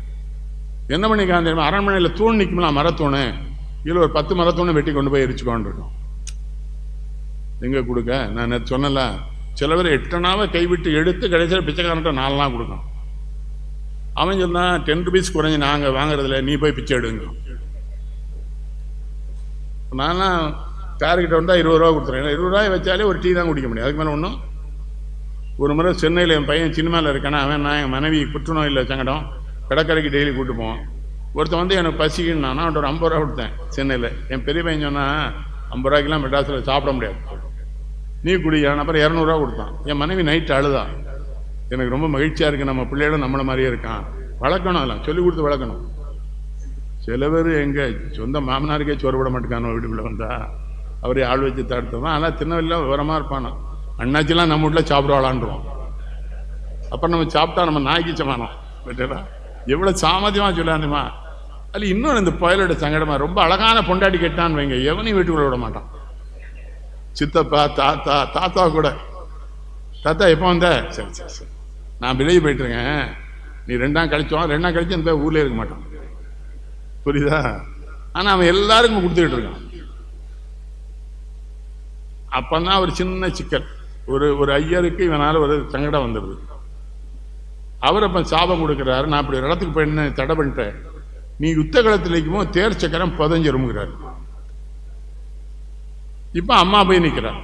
என்ன பண்ணிக்கான் தெரியுமா, அரண்மனையில் தூண் நிற்கும்லாம், மரத்தூணு, இதில் ஒரு 10 மரத்தூணை வெட்டி கொண்டு போய் எரிச்சுக்கொண்டு இருக்கோம். எங்க கொடுக்க, நான் நேற்று சொன்னல, சில பேர் 8 அணாவை கைவிட்டு எடுத்து கடைசியில் பிச்சைக்காரன்ட்ட 4 நாள் கொடுக்கும். அவன் சொன்னா 10 ரூபீஸ் குறைஞ்சி நாங்கள் வாங்குறதுல, நீ போய் பிச்சை எடுங்க. நான்லாம் கார்கிட்ட வந்தால் 20 ரூபா கொடுத்துறேன். 20 ரூபாய் வச்சாலே ஒரு டீ தான் குடிக்க முடியும், அதுக்கு மேலே ஒன்றும். ஒரு முறை சென்னையில் என் பையன் சினிமாவில் இருக்கானா, அவன் நான் என் மனைவி புற்றுநோயில் சங்கடம், கடற்கரைக்கு டெய்லி கூப்பிட்டு போவோம். ஒருத்தன் எனக்கு பசிக்குன்னு அவன்கிட்ட ஒரு 50 ரூபா கொடுத்தேன் சென்னையில். என் பெரிய பையன் சொன்னால் 50 ரூபாய்க்கெல்லாம் மெட்ராஸில் சாப்பிட முடியாது, நீ குடிக்கிறான். அப்புறம் 200 ரூபா கொடுத்தான். என் மனைவி நைட்டு அழுதான், எனக்கு ரொம்ப மகிழ்ச்சியாக இருக்குது, நம்ம பிள்ளைகளும் நம்மளை மாதிரியே இருக்கான். வளர்க்கணும், அதெல்லாம் சொல்லி கொடுத்து வளர்க்கணும். சில பேர் எங்கள் சொந்த மாமனாருக்கே சோறு விட மாட்டேங்கானோ வீட்டுக்குள்ளே வந்தா, அவரே ஆள் வச்சு தடுத்தோம். ஆனால் சின்னவெல்லாம் விவரமாக இருப்பானோ. அண்ணாச்சிலாம் நம்ம வீட்டில் சாப்பிடுவாளான்றோம். அப்புறம் நம்ம சாப்பிட்டா நம்ம நாய்க்கு சமானம். பட்டா எவ்வளோ சாமர்த்தியமாக சொல்லாதுமா. அது இன்னொன்று இந்த புயலோட சங்கடமாக, ரொம்ப அழகான பொண்டாட்டி கேட்டான்னு வைங்க, எவனையும் வீட்டுக்குள்ள விட மாட்டான். சித்தப்பா, தாத்தா, தாத்தா கூட, தாத்தா எப்போ வந்த, சரி சரி சரி நான் வெளியே போயிட்டுருக்கேன், நீ 2 நாள் கழிச்சோம், 2 நாள் கழிச்சு அந்த ஊர்லேயே இருக்க மாட்டான். புரியுதா? ஆனால் அவன் எல்லாருக்கும் கொடுத்துக்கிட்டு இருக்கான். அப்போதான் ஒரு சின்ன சிக்கல், ஒரு ஐயருக்கு இவனால் ஒரு சங்கடம் வந்துடுது. அவர் அப்போ சாபம் கொடுக்குறாரு, நான் அப்படி ஒரு இடத்துக்கு போயின்னு தடை பண்ணிட்டேன், நீ யுத்த களத்தில் வைக்கும்போது தேர் சக்கரம் புதஞ்சிருமுங்கிறார். இப்போ அம்மா போய் நிற்கிறார்.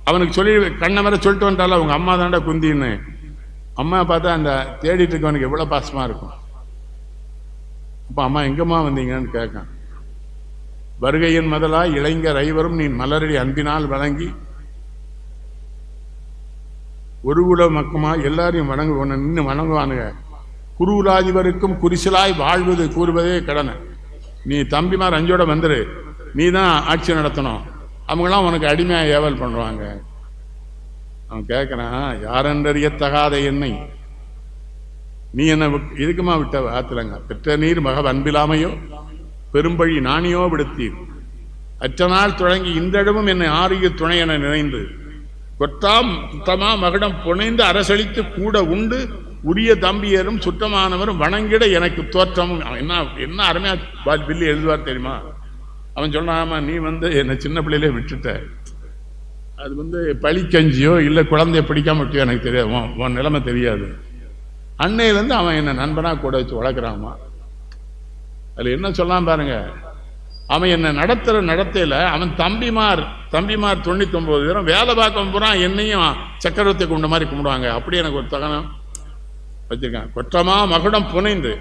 அவனுக்கு சொல்லி கண்ணை வர சொல்லிட்டு வந்துட்டால, அவங்க அம்மா தாண்டா குந்தின்னு. அம்மா பார்த்தா அந்த தேடிட்டு இருக்கவனுக்கு எவ்வளோ பாசமாக இருக்கும். அப்போ அம்மா எங்கம்மா வந்தீங்கன்னு கேட்கான். வருகையின் முதலாய் இளைஞர் ஐவரும் நீ மலரடி அன்பினால் வழங்கி ஒரு குல மக்கமா எல்லாரையும் நின்று வணங்குவானுங்க. குருவுலாதிவருக்கும் குறிசலாய் வாழ்வது கூறுவதே கடனை. நீ தம்பிமார் 5ஓட வந்துரு, நீ தான் ஆட்சி நடத்தணும், அவங்களாம் உனக்கு அடிமையாக ஏவல் பண்ணுவாங்க. அவன் கேட்குறான், யாரென்றறியத்தகாத என்னை நீ என்ன இதுக்குமா விட்ட ஆத்திரங்க, பெற்ற நீர் மக அன்பிலாமையோ பெரும்பழி நாணியோ விடுத்தீர், அற்ற நாள் தொடங்கி இன்றடமும் என்னை ஆரிய துணை என நினைந்து கொட்டாம் சுத்தமா மகிடம் புனைந்து அரசளித்து கூட உண்டு உரிய தம்பியரும் சுற்றமானவரும் வணங்கிட எனக்கு தோற்றமும். என்ன அருமையா பில்லி எழுதுவார் தெரியுமா? அவன் சொன்னாமா, நீ என்னை சின்ன பிள்ளையிலே விட்டுட்ட, அது பழிக்கஞ்சியோ இல்லை குழந்தைய பிடிக்காம விட்டியோ எனக்கு தெரியாது, உன் நிலைமை தெரியாது. அன்னையிலேருந்து அவன் என்னை நண்பனாக கூட வச்சு வளர்க்குறாமா. அதில் என்ன சொல்லலாம் பாருங்க, அவன் என்னை நடத்துகிற நடத்தையில் அவன் தம்பிமார் 99 பேரும் வேலை பார்க்க போகிறான், என்னையும் சக்கரவர்த்தி கும்பிட்ட மாதிரி கும்பிடுவாங்க. அப்படி எனக்கு ஒரு தகனம் வச்சிருக்கான். கொற்றமா மகுடம் புனைந்து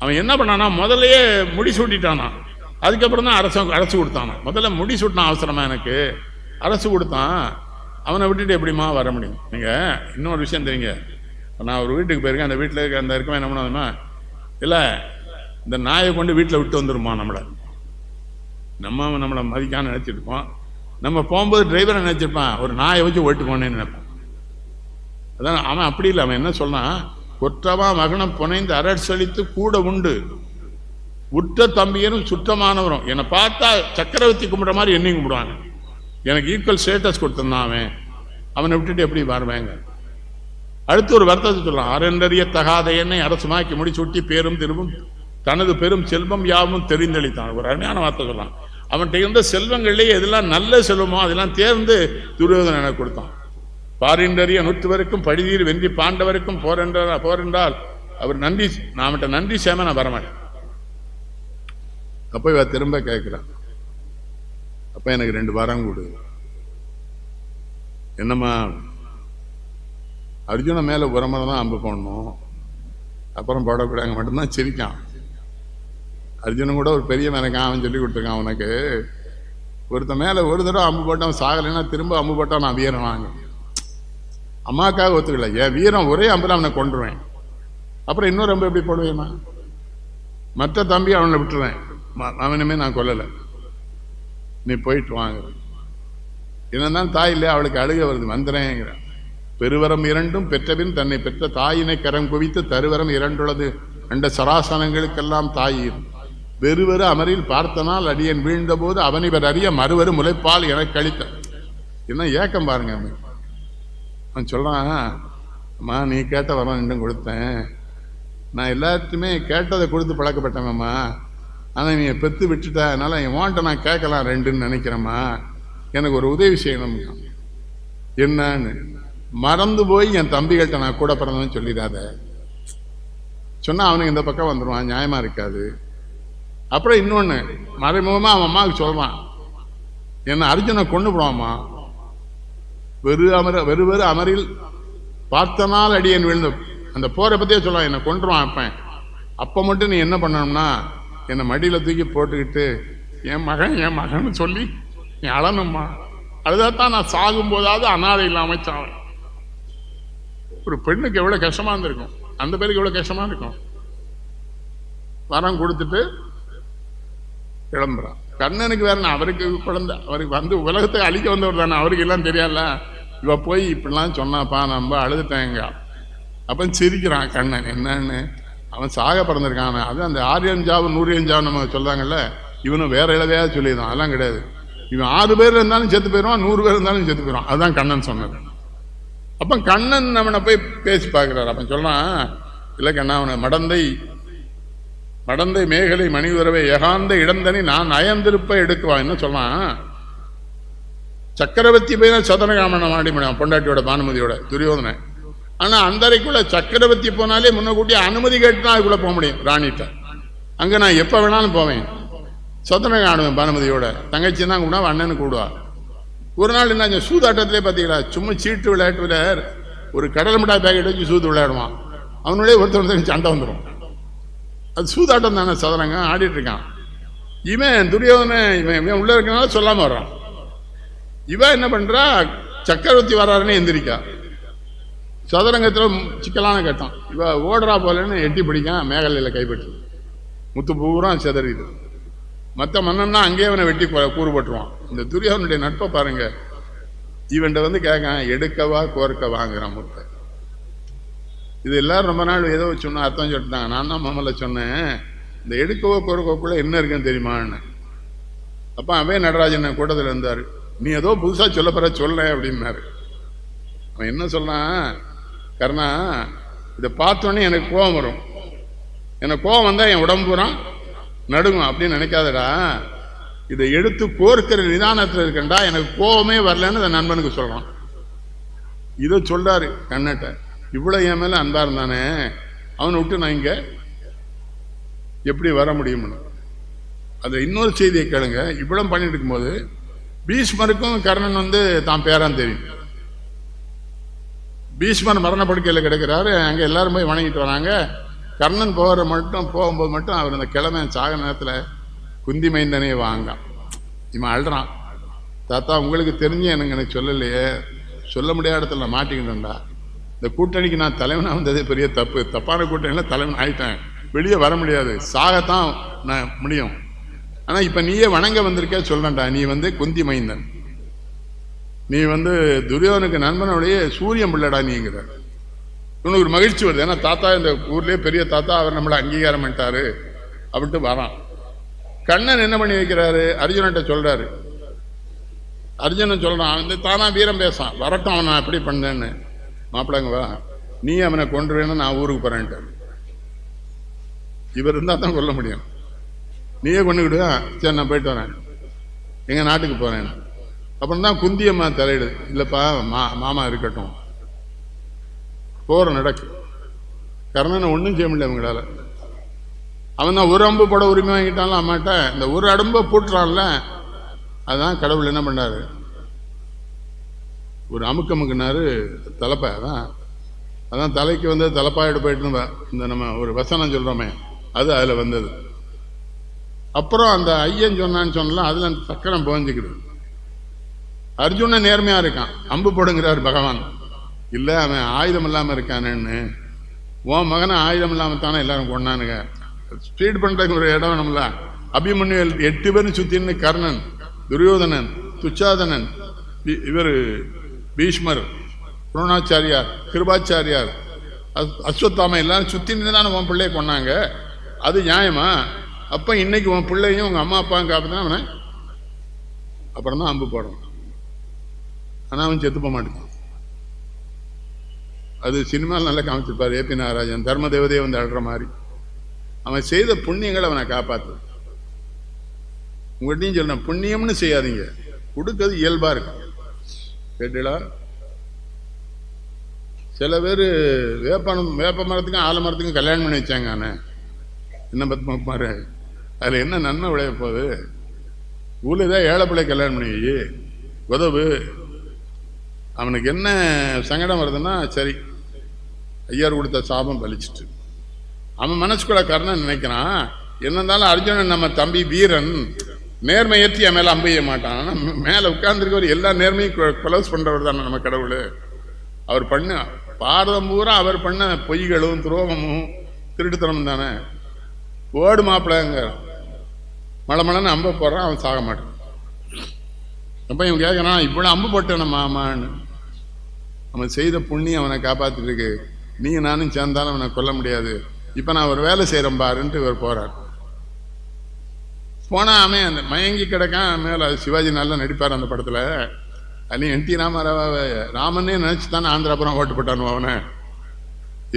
அவன் என்ன பண்ணானா, முதலையே முடி சூட்டிட்டானா, அதுக்கப்புறம் தான் அரசு கொடுத்தானா. முதல்ல முடி சூட்டினான் அவசரமா, எனக்கு அரசு கொடுத்தான். அவனை விட்டுட்டு எப்படிமா வர முடியும்? நீங்கள் இன்னொரு விஷயம் தெரியுங்க, நான் ஒரு வீட்டுக்கு போயிருக்கேன், அந்த வீட்டில் இருக்க அந்த இருக்கவே என்ன பண்ணுவாங்கன்னா, இல்லை இந்த நாயை கொண்டு வீட்டில் விட்டு வந்துடுமா, நம்மளை மதிக்கான்னு நினச்சிருப்போம். நம்ம போகும்போது டிரைவரை நினச்சிருப்பான், ஒரு நாயை வச்சு ஓட்டுக்கோன்னு நினைப்பான். அதான் அவன் அப்படி இல்லை. அவன் என்ன சொன்னான், கொற்றமா மகனம் புனைந்து அரசளித்து கூட உண்டு உற்ற தம்பியரும் சுற்றமானவரும் என்னை பார்த்தா சக்கரவர்த்தி கும்பிட்ற மாதிரி என்னையும் கும்பிடுவாங்க, எனக்கு ஈக்குவல் ஸ்டேட்டஸ் கொடுத்துருந்தான். அவனை விட்டுட்டு எப்படி வருவேங்க? அடுத்து ஒரு வருத்தத்தை சொல்லலாம், அறந்தறிய தகாத என்னை அரசுமாக்கி முடிச்சுட்டி பேரும் திரும்பும் தனது பெரும் செல்வம் யாவும் தெரிந்தளித்தான். ஒரு அருமையான வார்த்தை சொல்லலாம். அவன்கிட்ட இருந்த செல்வங்கள்லேயே எதெல்லாம் நல்ல செல்வமோ அதெல்லாம் தேர்ந்து துரியோதனன் எனக்கு கொடுத்தான். பாரின்றறிய 100 வரைக்கும் பழிதீர் வென்றி பாண்டவருக்கும் போரென்றால் அவர் நன்றி, நான் நன்றி சேம நான் வரமாட்டேன். அப்போ இவ திரும்ப கேட்கிறான், அப்ப எனக்கு 2 வாரம் கொடு. என்னம்மா? அர்ஜுன மேல உரமலை தான் அம்பு போடணும், அப்புறம் போடக்கூடாங்க மட்டும்தான் சிரிக்கான். அர்ஜுனன் கூட ஒரு பெரிய மேனக்கான், அவன் சொல்லி கொடுத்துருக்கான், உனக்கு ஒருத்த மேல ஒரு தடவை அம்பு போட்டான் சாகலைன்னா திரும்ப அம்பு போட்டான் நான் வீரன் வாங்க. அம்மாக்காக ஒத்துக்கல, என் வீரம் ஒரே அம்புல அவனை கொண்டுருவேன், அப்புறம் இன்னொரு அம்பு எப்படி போடுவேம்மா? மற்ற தம்பி அவனை விட்டுருவேன், அவனுமே நான் கொல்லலை, நீ போயிட்டு வாங்க. என்னதான் தாய் இல்லையா, அவளுக்கு அழுக வருது, வந்துறேங்கிறான். பெருவரம் 2 பெற்றபின் தன்னை பெற்ற தாயினை கரம் குவித்து தருவரம் 2 2 சராசனங்களுக்கெல்லாம் தாயீர் வெறுவரு அமரில் பார்த்தனால் அடியன் வீழ்ந்த போது அவனிவர் அறிய மறுவரு முளைப்பால் எனக்கு அளித்த. என்ன ஏக்கம் பாருங்க. அவன் சொல்றான், அம்மா நீ கேட்ட வரம் 2 கொடுத்தேன், நான் எல்லாத்துமே கேட்டதை கொடுத்து பழக்கப்பட்டேன்ம்மா, ஆனால் நீ பெற்று விட்டுட்ட, அதனால என் வாண்ட்டை நான் கேட்கலாம் 2ன்னு நினைக்கிறேம்மா, எனக்கு ஒரு உதவி செய்யணும். என்னன்னு மறந்து போய் என் தம்பிகள்கிட்ட நான் கூட பிறந்தவன்னு சொல்லிடாத சொன்னா அவனுக்கு இந்த பக்கம் வந்துடுவான், நியாயமா இருக்காது. அப்புறம் இன்னொன்னு மறைமுகமா அவன் அம்மாவுக்கு சொல்றான், என்ன அர்ஜுனை கொண்டு போடுவாமா, வெறு அமரில் பார்த்தனால் அடியன் விழுந்த அந்த போரை பத்தியே சொல்லுவான், என்னை கொண்டுருவான். அப்ப மட்டும் நீ என்ன பண்ணணும்னா என்னை மடியில தூக்கி போட்டுக்கிட்டு என் மகன் சொல்லி நீ அழணும்மா, அதுதான் நான் சாகும் போதாவது அனாதை இல்லாம சாவேன். ஒரு பெண்ணுக்கு எவ்வளவு கஷ்டமா இருந்திருக்கும், அந்த பேருக்கு எவ்வளவு கஷ்டமா இருக்கும். வரம் கொடுத்துட்டு கிளம்புறான். கண்ணனுக்கு வேற அவருக்கு குழந்தை, அவருக்கு வந்து உலகத்தை அழிக்க வந்தவர் தானே, அவருக்கு எல்லாம் தெரியாதுல. இவ போய் இப்படிலாம் சொன்னாப்பா, நம்ம அழுதுட்டேங்க. அப்ப சிரிக்கிறான் கண்ணன். என்னன்னு, அவன் சாக பிறந்திருக்கான். அது அந்த 6 ஜாவு 100 ஜாவு நம்ம சொல்றாங்கல்ல, இவனும் வேற இளவையா சொல்லிடுவான். அதெல்லாம் கிடையாது. இவன் 6 பேர் இருந்தாலும் செத்து போயிடுவான், 100 பேர் இருந்தாலும் செத்து போயிடுவான். அதுதான் கண்ணன் சொன்னது. அப்ப கண்ணன் அவனை போய் பேசி பார்க்கிறார். அப்ப சொல்றான், இல்லை கண்ணா, அவனை மடந்தை மேகலை மணி உறவை எகாந்த இடந்தனி நான் அயந்திருப்ப எடுக்குவான். என்ன சொல்றான், சக்கரவர்த்தி போய் தான் சதனகாமனை மாடி முடியும் பொண்டாட்டியோட பானுமதியோட துரியோதனை. ஆனா அந்த அறைக்குள்ள சக்கரவர்த்தி போனாலே முன்னக்கூட்டி அனுமதி கேட்டு தான் அதுக்குள்ள போக முடியும் ராணிட்ட. அங்க நான் எப்ப வேணாலும் போவேன், சதனகம் ஆடுவேன் பானுமதியோட. தங்கச்சி தான் கூட அண்ணனுக்கு கூடுவா. ஒரு நாள் என்ன சூதாட்டத்திலே பார்த்தீங்களா, சும்மா சீட்டு விளையாட்டுல ஒரு கடலை மிட்டாய் பேக்கெட் வச்சு சூது விளையாடுவான். அவனுடைய ஒருத்தர் சண்டை வந்துடும். அது சூதாட்டம் தானே, சதுரங்கம் ஆடிட்டு இருக்கான். இவன் துரியோதனை இவன் உள்ள இருக்கனால சொல்லாம வர்றான். இவன் என்ன பண்றா, சக்கரவர்த்தி வர்றாருன்னு எந்திரிக்கா. சதுரங்கத்தில் சிக்கலான கட்டம். இவ ஓடுறா போலன்னு எட்டி பிடிக்கான், மேகலையில் கைப்பற்றி முத்து பூரா செதறிது. மற்ற மன்னன்னா அங்கேயே அவனை வெட்டி கூறு போட்டுருவான். இந்த துரியோதனுடைய நட்பை பாருங்க. இவன்கிட்ட வந்து கேட்கான், எடுக்கவா கோர்க்க வாங்குறான் முத்தை. இது எல்லாரும் ரொம்ப நாள் ஏதோ சொன்னா அர்த்தம் சொல்லிட்டாங்க. நான் தான் மாமல்ல சொன்னேன், இந்த எடுக்கவோ கோர்க்கோக்குள்ள என்ன இருக்குன்னு தெரியுமான்னு. அப்ப அவன் நடராஜன் கூட்டத்தில் இருந்தாரு. நீ ஏதோ புதுசா சொல்ல போற சொல்ல அப்படின்னாரு. அவன் என்ன சொன்னான், கர்ணா, இதை பார்த்தோன்னே எனக்கு கோபம் வரும். எனக்கு கோபம் வந்தா என் உடம்புறான் நடுங்கும் அப்படின்னு நினைக்காதடா. இதை எடுத்து கோர்க்கிற நிதானத்தில் இருக்கண்டா, எனக்கு கோபமே வரலன்னு அந்த நண்பனுக்கு சொல்றான். இதை சொல்றாரு கண்ணட்ட. இவ்வளவு என் மேல அன்பா இருந்தானே, அவனை விட்டு நான் இங்க எப்படி வர முடியும்னு. அது இன்னொரு செய்தியை கேளுங்க. இவ்வளவு பண்ணிட்டு இருக்கும்போது பீஷ்மருக்கும் கர்ணன் வந்து தான் பேரான் தெரியும். பீஷ்மர் மரணப்படுக்கையில் கிடக்கிறாரு. அங்கே எல்லாரும் போய் வணங்கிட்டு வராங்க. கர்ணன் போகும்போது மட்டும் அவர் அந்த கிழமை சாக நேரத்தில் குந்தி மைந்தனே வாங்க இவன் அழுறான். தாத்தா, உங்களுக்கு தெரிஞ்சு எனக்கு சொல்லலையே, சொல்ல முடியாத இடத்துல நான் மாட்டிக்கிட்டேன்டா. இந்த கூட்டணிக்கு நான் தலைவனாக வந்ததே பெரிய தப்பு. தப்பான கூட்டணியில் தலைவன் ஆயிட்டேன், வெளியே வர முடியாது, சாகத்தான் நான் முடியும். ஆனால் இப்போ நீயே வணங்க வந்திருக்க சொல்றேன்டா, நீ வந்து குந்தி மைந்தன், நீ வந்து துரியோதனுக்கு நண்பனுடைய சூரியன் பிள்ளடா நீங்கிற. இவனுக்கு ஒரு மகிழ்ச்சி வருது. ஏன்னா தாத்தா இந்த ஊர்லேயே பெரிய தாத்தா, அவர் நம்மளை அங்கீகாரம் பண்ணிட்டாரு அப்படின்ட்டு வரான். கண்ணன் என்ன பண்ணி வைக்கிறாரு, அர்ஜுனன்ட்ட சொல்றாரு. அர்ஜுனன் சொல்றான், வந்து தானா வீரம் பேசான், வரட்டும் அவன் நான் எப்படி பண்ணேன்னு. மாப்பிள்ளைங்க வா, நீ அவனை கொன்றுவேன்னு நான் ஊருக்கு போறேன்ட்டு. இவர் இருந்தா தான் கொல்ல முடியும். நீயே கொண்டுக்கிடுவா, சரி நான் போயிட்டு வரேன், எங்க நாட்டுக்கு போறேன். அப்புறம் தான் குந்தியம்மா தலையிடுது. இல்லப்பா மாமா இருக்கட்டும். போற நடக்கு. கர்ணனை ஒன்றும் செய்ய முடியல அவங்களால. அவன் தான் ஒரு அம்பு பட உரிமை வாங்கிட்டான்ல அம்மாட்ட. இந்த ஒரு அடம்ப போட்டுறான்ல, அதுதான் கடவுள் என்ன பண்ணாரு, ஒரு அமுக்கமுக்குனாரு தலைப்பை. அதான் தலைக்கு வந்து தலைப்பாயிட்டு போயிட்டு இந்த நம்ம ஒரு வசனம் சொல்றோமே, அது அதுல வந்தது. அப்புறம் அந்த ஐயன் சொன்னான்னு சொன்னால அதுல அந்த சக்கரம் புகஞ்சிக்கிது. அர்ஜுனன் நேர்மையா இருக்கான், அம்பு போடுங்கிறார் பகவான். இல்லை அவன் ஆயுதம் இல்லாமல் இருக்கானேன்னு. உன் மகனை ஆயுதம் இல்லாமல் தானே எல்லாரும் கொண்டானுங்க. ஸ்பீட் பண்ணுறதுக்கு ஒரு இடம் வேணும்ல. அபிமன்யு 8 பேரும் சுத்தின்னு கர்ணன், துரியோதனன், துச்சாதனன், இவர் பீஷ்மர், துரோணாச்சாரியார், கிருபாச்சாரியார், அஸ்வத்தாம எல்லாரும் சுத்தின்னு தானே உன் பிள்ளைய கொண்டாங்க. அது நியாயமா? அப்போ இன்னைக்கு உன் பிள்ளையும் உங்க அம்மா அப்பாவும் காப்பதான் அவனை அப்புறம் தான் அம்பு போடணும். ஆனால் அவன் செத்து போக மாட்டேன். அது சினிமாவில் நல்லா காமிச்சிருப்பார் ஏபி நாகராஜன். தர்ம தேவதையை வந்து அழுற மாதிரி அவன் செய்த புண்ணியங்களை அவனை காப்பாற்று. உங்கள்கிட்டையும் சொல்றேன், புண்ணியம்னு செய்யாதீங்க, கொடுக்கறது இயல்பா இருக்கு. கேட்டீங்களா? சில பேர் வேப்ப மரத்துக்கும் ஆலமரத்துக்கும் கல்யாணம் பண்ணி வச்சாங்க. ஆனால் என்ன பத்மாரு, அதில் என்ன நன்மை விளைய போகுது? ஊரில் ஏதாவது ஏழை பிள்ளை கல்யாணம் பண்ணி உதவு. அவனுக்கு என்ன சங்கடம் வருதுன்னா, சரி ஐயர் கொடுத்த சாபம் பலிச்சிட்டு அவன் மனசுக்குள்ள கர்ணன் நினைக்கிறான், என்ன இருந்தாலும் அர்ஜுனன் நம்ம தம்பி வீரன், நேர்மை ஏற்றி என் மேலே அம்பைய மாட்டான். ஆனால் மேலே உட்கார்ந்துருக்கவர் எல்லா நேர்மையும் கொலவுஸ் பண்ணுறவர் தானே நம்ம கடவுள். அவர் பாரதம் பூரா அவர் பண்ண பொய்களும் துரோகமும் திருட்டுத்தனமும் தானே. ஓடு மாப்பிள்ளைங்க மழை அம்ப போடுறான், அவன் சாக மாட்டான். அப்போ இவன் கேட்குறான், இவ்வளோ அம்பு போட்டேன் மாமான்னு. அவன் செய்த புண்ணியம் அவனை காப்பாற்றிட்டு இருக்கு, நீங்கள் நானும் சேர்ந்தாலும் அவனை கொல்ல முடியாது, இப்போ நான் ஒரு வேலை செய்கிறேன் பாருன்ட்டு இவர் போகிறார். போனால் அவன் அந்த மயங்கி கிடக்கான் மேலே. சிவாஜி நல்லா நடிப்பார் அந்த படத்தில். அதுலேயும் என்டி ராமனே நினச்சி தானே ஆந்திராபுரம் ஓட்டு போட்டானு. அவனை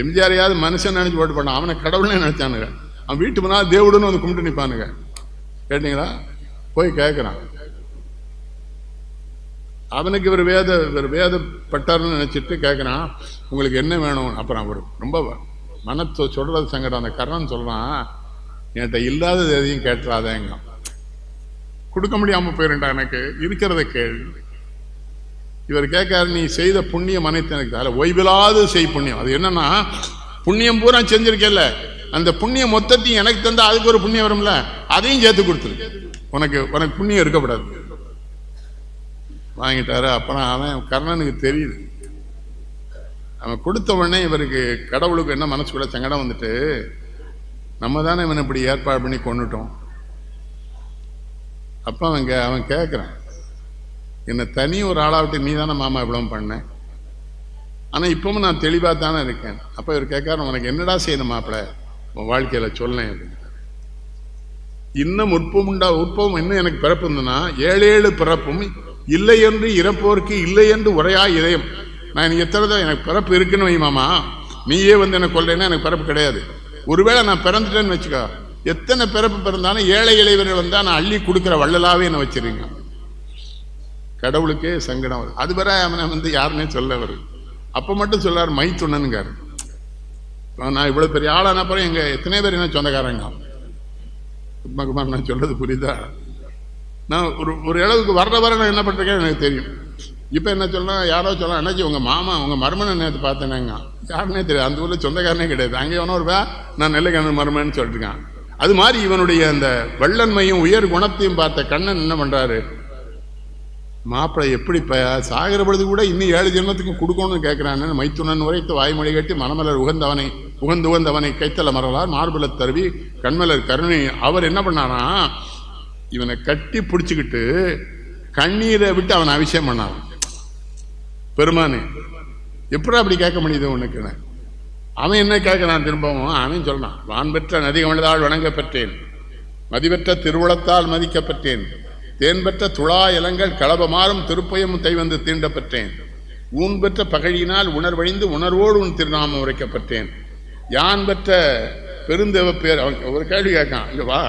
எம்ஜிஆரையாவது மனுஷன் நினச்சி ஓட்டு போட்டான், அவனை கடவுள்னே நினச்சானுங்க. அவன் வீட்டு போனால் தேவுடுன்னு வந்து கும்பிட்டு நிற்பானுங்க. கேட்டீங்களா? போய் கேட்குறான். அவனுக்கு இவர் வேதப்பட்டார்னு நினச்சிட்டு கேட்குறான், உங்களுக்கு என்ன வேணும்? அப்புறம் அவர் ரொம்ப மனத்தை சொல்கிறது சங்கடம். அந்த கர்ணன் சொல்கிறான், என்கிட்ட இல்லாதது எதையும் கேட்டுறாதேங்க. கொடுக்க முடியாமல் போயிருண்டா, எனக்கு இருக்கிறத கேள்வி. இவர் கேட்காரு, நீ செய்த புண்ணியம் அனைத்து எனக்கு அதில் ஓய்வில்லாது செய் புண்ணியம். அது என்னன்னா, புண்ணியம் பூரா செஞ்சிருக்கல, அந்த புண்ணியம் மொத்தத்தையும் எனக்கு தந்தா அதுக்கு ஒரு புண்ணியம் வரும்ல, அதையும் சேர்த்து கொடுத்துரு, உனக்கு புண்ணியம் இருக்கக்கூடாது. வாங்கிட்டாரு. அப்புறம் அவன் கர்ணனுக்கு தெரியுது, அவன் கொடுத்த உடனே இவருக்கு கடவுளுக்கு என்ன மனசுக்குள்ள சங்கடம் வந்துட்டு, நம்ம தானே இவனை இப்படி ஏற்பாடு பண்ணி கொண்டுட்டோம். அப்போ அவன் கேட்குறான், என்னை தனி ஒரு ஆளாவிட்டு நீ தானே மாமா இவ்வளோ பண்ண, ஆனால் இப்பவும் நான் தெளிவாக தானே இருக்கேன். அப்போ இவர் கேட்காரு, உனக்கு என்னடா செய்யணும் மாப்பிள்ள உன் வாழ்க்கையில் சொல்லேன் அப்படின்னு. இன்னும் உற்பவம் இன்னும் எனக்கு பிறப்பு இருந்ததுன்னா 7 பிறப்பும் இல்லை என்று இறப்போருக்கு இல்லை என்று உரையா இதயம். நான் எனக்கு எத்தனை எனக்கு பிறப்பு இருக்குன்னு வை மாமா, நீயே வந்து எனக்கு கொல்றேன்னா எனக்கு பிறப்பு கிடையாது. ஒருவேளை நான் பிறந்துட்டேன்னு வச்சுக்கோ, எத்தனை பிறப்பு பிறந்தாலும் ஏழை இளைவர்கள் வந்தால் நான் அள்ளி கொடுக்குற வள்ளலாவே என்னை வச்சிருங்க. கடவுளுக்கே சங்கடம் வருது. அது வரை அவனை வந்து யாருன்னே சொல்ல வருது. அப்போ மட்டும் சொல்லார் மைத்துணனுங்காரு. நான் இவ்வளோ பெரிய ஆளான அப்புறம் எங்கள் எத்தனை பேர் என்ன சொந்தக்காரங்க. குமார் நான் சொல்றது புரியுதா? நான் ஒரு அளவுக்கு வர நான் என்ன பண்ணுறேன் எனக்கு தெரியும். இப்போ என்ன சொல்லலாம், யாரோ சொல்லலாம், என்னாச்சு உங்கள் மாமா உங்கள் மருமனை நேற்று பார்த்தேனேங்க, யாருன்னே தெரியாது, அந்த ஊரில் சொந்தக்காரனே கிடையாது. அங்கே எவனோ ஒரு நான் நெல்லைக்கான மருமன்னு சொல்லிட்டுருக்கான். அது மாதிரி இவனுடைய அந்த வள்ளன்மையும் உயர் குணத்தையும் பார்த்த கண்ணன் என்ன பண்ணுறாரு, மாப்பிள்ளை எப்படி சாகிற பொழுது கூட இன்னும் 7 ஜென்மத்துக்கும் கொடுக்கணும்னு கேட்குறான்னு மைத்துணன் உரைத்து வாய்மொழி கட்டி மணமலர் உகந்தவனை கைத்தல மரலார் மார்பல தருவி கண்மலர் கருணை. அவர் என்ன பண்ணானா, இவனை கட்டி பிடிச்சிக்கிட்டு கண்ணீரை விட்டு அவனை அபிஷேகம் பண்ணான். பெருமானே எப்படி அப்படி கேட்க முடியுது உனக்கு? அவன் என்ன கேட்கிறான் திரும்பவும்? அவன் சொல்றான், வான் பெற்ற நதி கமழ்தால் வணங்க பெற்றேன், மதிபெற்ற திருவுளத்தால் மதிக்கப்பட்டேன், தேன் பெற்ற துளா இலங்கள் களபமாறும் திருப்பயமும் தைவந்து தீண்டப்பட்டேன், ஊன் பெற்ற பகழியினால் உணர்வழிந்து உணர்வோடு உன் திருநாமம் உரைக்கப்பட்டேன், யான் பெற்ற பெருந்தேவ பேர். அவன் ஒரு கேள்வி கேட்கான், இங்க வா,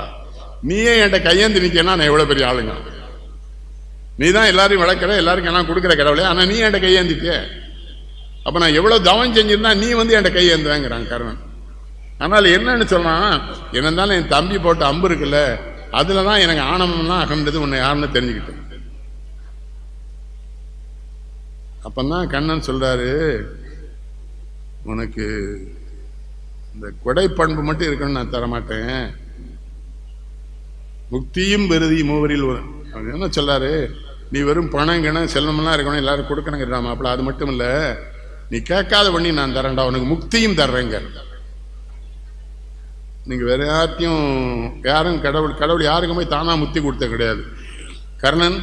நீயே என்கிட்ட கையேந்து நிற்கனா நான் எவ்வளோ பெரிய ஆளுங்க, நீ தான் எல்லாரையும் வளர்க்குற, எல்லாருக்கும் என்ன கொடுக்குற கடவுளே, ஆனால் நீ என்கிட்ட கையேந்திட்டிய, அப்போ நான் எவ்வளோ தவம் செஞ்சிருந்தா நீ வந்து என்கிட்ட கையேந்துவேங்கிறான் கர்ணன். ஆனால் என்னன்னு சொன்னான், என்ன இருந்தாலும் என் தம்பி போட்ட அம்பு இருக்குல்ல, அதில் தான் எனக்கு ஆணவம்லாம் அகன்றது உன்னை யாருன்னு தெரிஞ்சுக்கிட்டேன். அப்பந்தான் கண்ணன் சொல்றாரு, உனக்கு இந்த கொடை பண்பு மட்டும் இருக்குன்னு நான் தரமாட்டேன், முக்தியும் பெருதி மூவரில். என்ன சொல்லாரு, நீ வெறும் பணம் கிணம் செல்வமெல்லாம் இருக்கணும், எல்லாரும் கொடுக்கணுங்கிற மாப்பிள்ள, அது மட்டும் இல்லை, நீ கேட்காத பண்ணி நான் தரேன்டா, உனக்கு முக்தியும் தர்றேங்க. நீங்க வேற யாரும் கடவுள் யாருக்கும் போய் தானா முக்தி கொடுத்த கிடையாது. கர்ணன்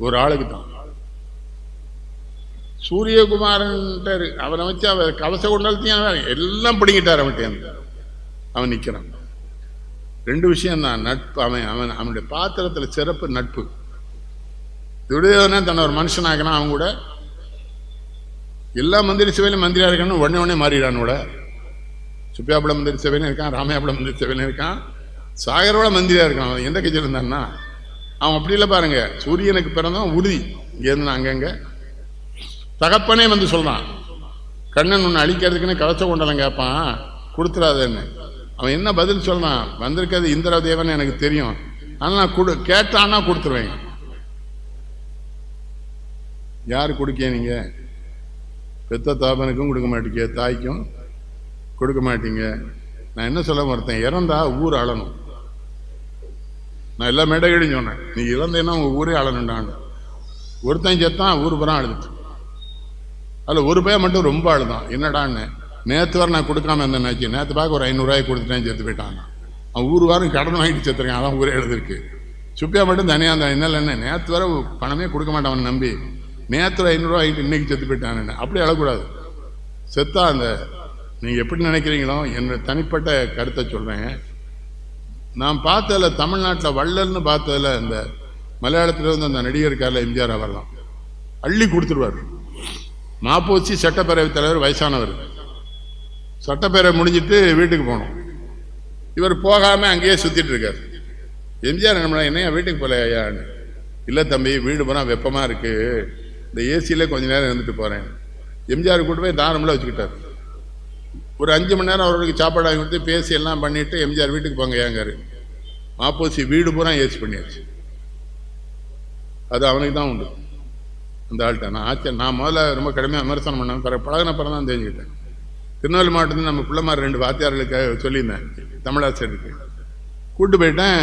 ஒரு ஆளுக்கு தான், சூரியகுமாரன் அவனை வச்சு அவர் கவச கொண்டாலத்தையும் எல்லாம் பிடிங்கிட்டார். அவன் நிற்கிறான். 2 விஷயம்தான், நட்பு. அவனுடைய பாத்திரத்தில் சிறப்பு நட்பு. துரியோதனன் தன்னை ஒரு மனுஷனாகிறான், அவன் கூட எல்லா மந்திரி சபையிலும் மந்திரியா இருக்கான்னு உடனே மாறிடான். கூட சுப்பியாபுல மந்திரி சபையிலும் இருக்கான், ராமையாபுல மந்திரி சபையிலும் இருக்கான், சாகரோட மந்திரியா இருக்கான். அவன் எந்த கட்சியில் இருந்தான்னா அவன் அப்படி இல்லை பாருங்க. சூரியனுக்கு பிறந்தான் உறுதி, இங்கேருந்து அங்கங்க. தகப்பனே வந்து சொல்றான், கண்ணன் உன்னை அழிக்கிறதுக்குன்னு கவச கொண்டவன் கேட்பான், கொடுத்துடாதேன்னு. அவன் என்ன பதில் சொல்றான், வந்திருக்கிறது இந்திர தேவன் எனக்கு தெரியும், ஆனால் நான் கேட்டான்னா கொடுத்துருவேன். யாரு கொடுக்க? நீங்க பெத்த தாபனுக்கும் கொடுக்க மாட்டீங்க, தாய்க்கும் கொடுக்க மாட்டீங்க. நான் என்ன சொல்ல மறுத்தேன், இறந்தா ஊர் ஆளணும். நான் எல்லா மேடைகளையும் சொன்னேன், நீ இறந்தேன்னா உங்க ஊரே ஆளணுண்டாங்க. ஒருத்தன் செத்தான் ஊர் புறம் அழுதுட்டு. அதில் ஒரு பையன் மட்டும் ரொம்ப அழுதான். என்னடான்னு, நேற்று வரை நான் கொடுக்காம இருந்தேன்னாச்சு, நேற்று பார்க்க ஒரு 500 ரூபாய் கொடுத்துட்டேன், செத்து போயிட்டாங்க. அவன் ஊர் வாரம் கடன் வாங்கிட்டு செத்துருக்கான். அதான் ஊரே எழுதிருக்கு. சுப்பியா மட்டும் தனியாக இருந்தான். என்ன நேற்று வரை பணமே கொடுக்க மாட்டான் நம்பி, நேற்று 500 ரூபா வாங்கிட்டு இன்னைக்கு செத்து போயிட்டான்னு. அப்படி அழக்கூடாது. செத்தா அந்த நீங்கள் எப்படி நினைக்கிறீங்களோ, என்னோட தனிப்பட்ட கருத்தை சொல்கிறேன். நான் பார்த்ததில் தமிழ்நாட்டில் வள்ளல்னு பார்த்ததில் இந்த மலையாளத்தில் வந்து அந்த நடிகர் இருக்கார்ல எம்ஜிஆர், அவர் தான் அள்ளி கொடுத்துருவார். மாப்போச்சி சட்டப்பேரவை தலைவர், வயசானவர். சட்டப்பேரவை முடிஞ்சிட்டு வீட்டுக்கு போகணும். இவர் போகாமல் அங்கேயே சுற்றிட்டு இருக்கார். எம்ஜிஆர் என்னையா வீட்டுக்கு போகல ஐயான்னு. இல்லை தம்பி, வீடு போனால் வெப்பமாக இருக்குது, இந்த ஏசியில் கொஞ்சம் நேரம் இருந்துட்டு போகிறேன். எம்ஜிஆர் கூட்டு போய் தாராளமாக வச்சுக்கிட்டார். ஒரு 5 மணி நேரம் அவர்களுக்கு சாப்பாடு வாங்கி கொடுத்து பேசி எல்லாம் பண்ணிவிட்டு எம்ஜிஆர் வீட்டுக்கு போங்க ஏங்காரு. மாப்போசி வீடு பூரா ஏசி பண்ணியாச்சு. அது அவனுக்கு தான் உண்டு, அந்த ஆள்கிட்ட. நான் முதல்ல ரொம்ப கடுமையாக விமர்சனம் பண்ணேன். பழகின பிறகு தான் தெரிஞ்சுக்கிட்டேன். திருநெல்வேலி மாவட்டத்தில் நம்ம பிள்ளைமார் 2 வாத்தியார்களுக்கு சொல்லியிருந்தேன், தமிழாசிரியருக்கு கூப்பிட்டு போயிட்டேன்.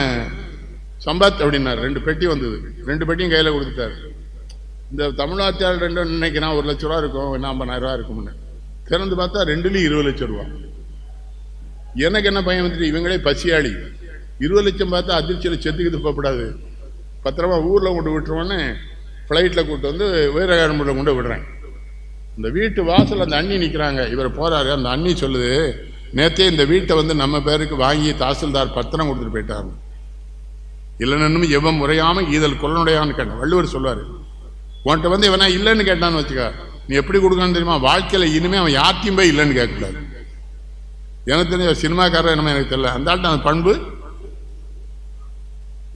சம்பாத் அப்படின்னார். 2 பெட்டி வந்தது. 2 பெட்டியும் கையில் கொடுத்துட்டார். இந்த தமிழ் வாத்தியார் 2 நினைக்கிறான் 1 லட்ச ரூபா இருக்கும், 50,000 ரூபா இருக்கும்னு. திறந்து பார்த்தா 2லேயும் 20 லட்சம் ரூபா. எனக்கு என்ன பையன் வந்துட்டு, இவங்களே பசியாளி, 20 லட்சம் பார்த்தா அதிர்ச்சியில் செத்துக்கிட்டு போகக்கூடாது, பத்திரமா ஊரில் கொண்டு விட்டுருவோன்னு ஃப்ளைட்டில் கூப்பிட்டு வந்து உயரகாரம்பூரில் கொண்டு விடுறேன். இந்த வீட்டு வாசல் அந்த அண்ணி நிற்கிறாங்க. இவர் போகிறாரு. அந்த அண்ணி சொல்லுது, நேற்றே இந்த வீட்டை வந்து நம்ம பேருக்கு வாங்கி தாசில்தார் பத்திரம் கொடுத்துட்டு போயிட்டாரு. இல்லைன்னு எவன் முறையாமல் ஈதல் கொல்லனுடையான்னு கேட்டேன். வள்ளுவர் சொல்லுவார், உன்கிட்ட வந்து இவனா இல்லைன்னு கேட்டான்னு வச்சுக்கா, நீ எப்படி கொடுக்கணும்னு தெரியுமா, வாழ்க்கையில் இனிமேல் அவன் யார்த்தையும் போய் இல்லைன்னு கேட்கக்கூடாது. எனக்கு தெரிஞ்ச சினிமாக்காரர் என்னமோ எனக்கு தெரியல, அந்த ஆள்கிட்ட அந்த பண்பு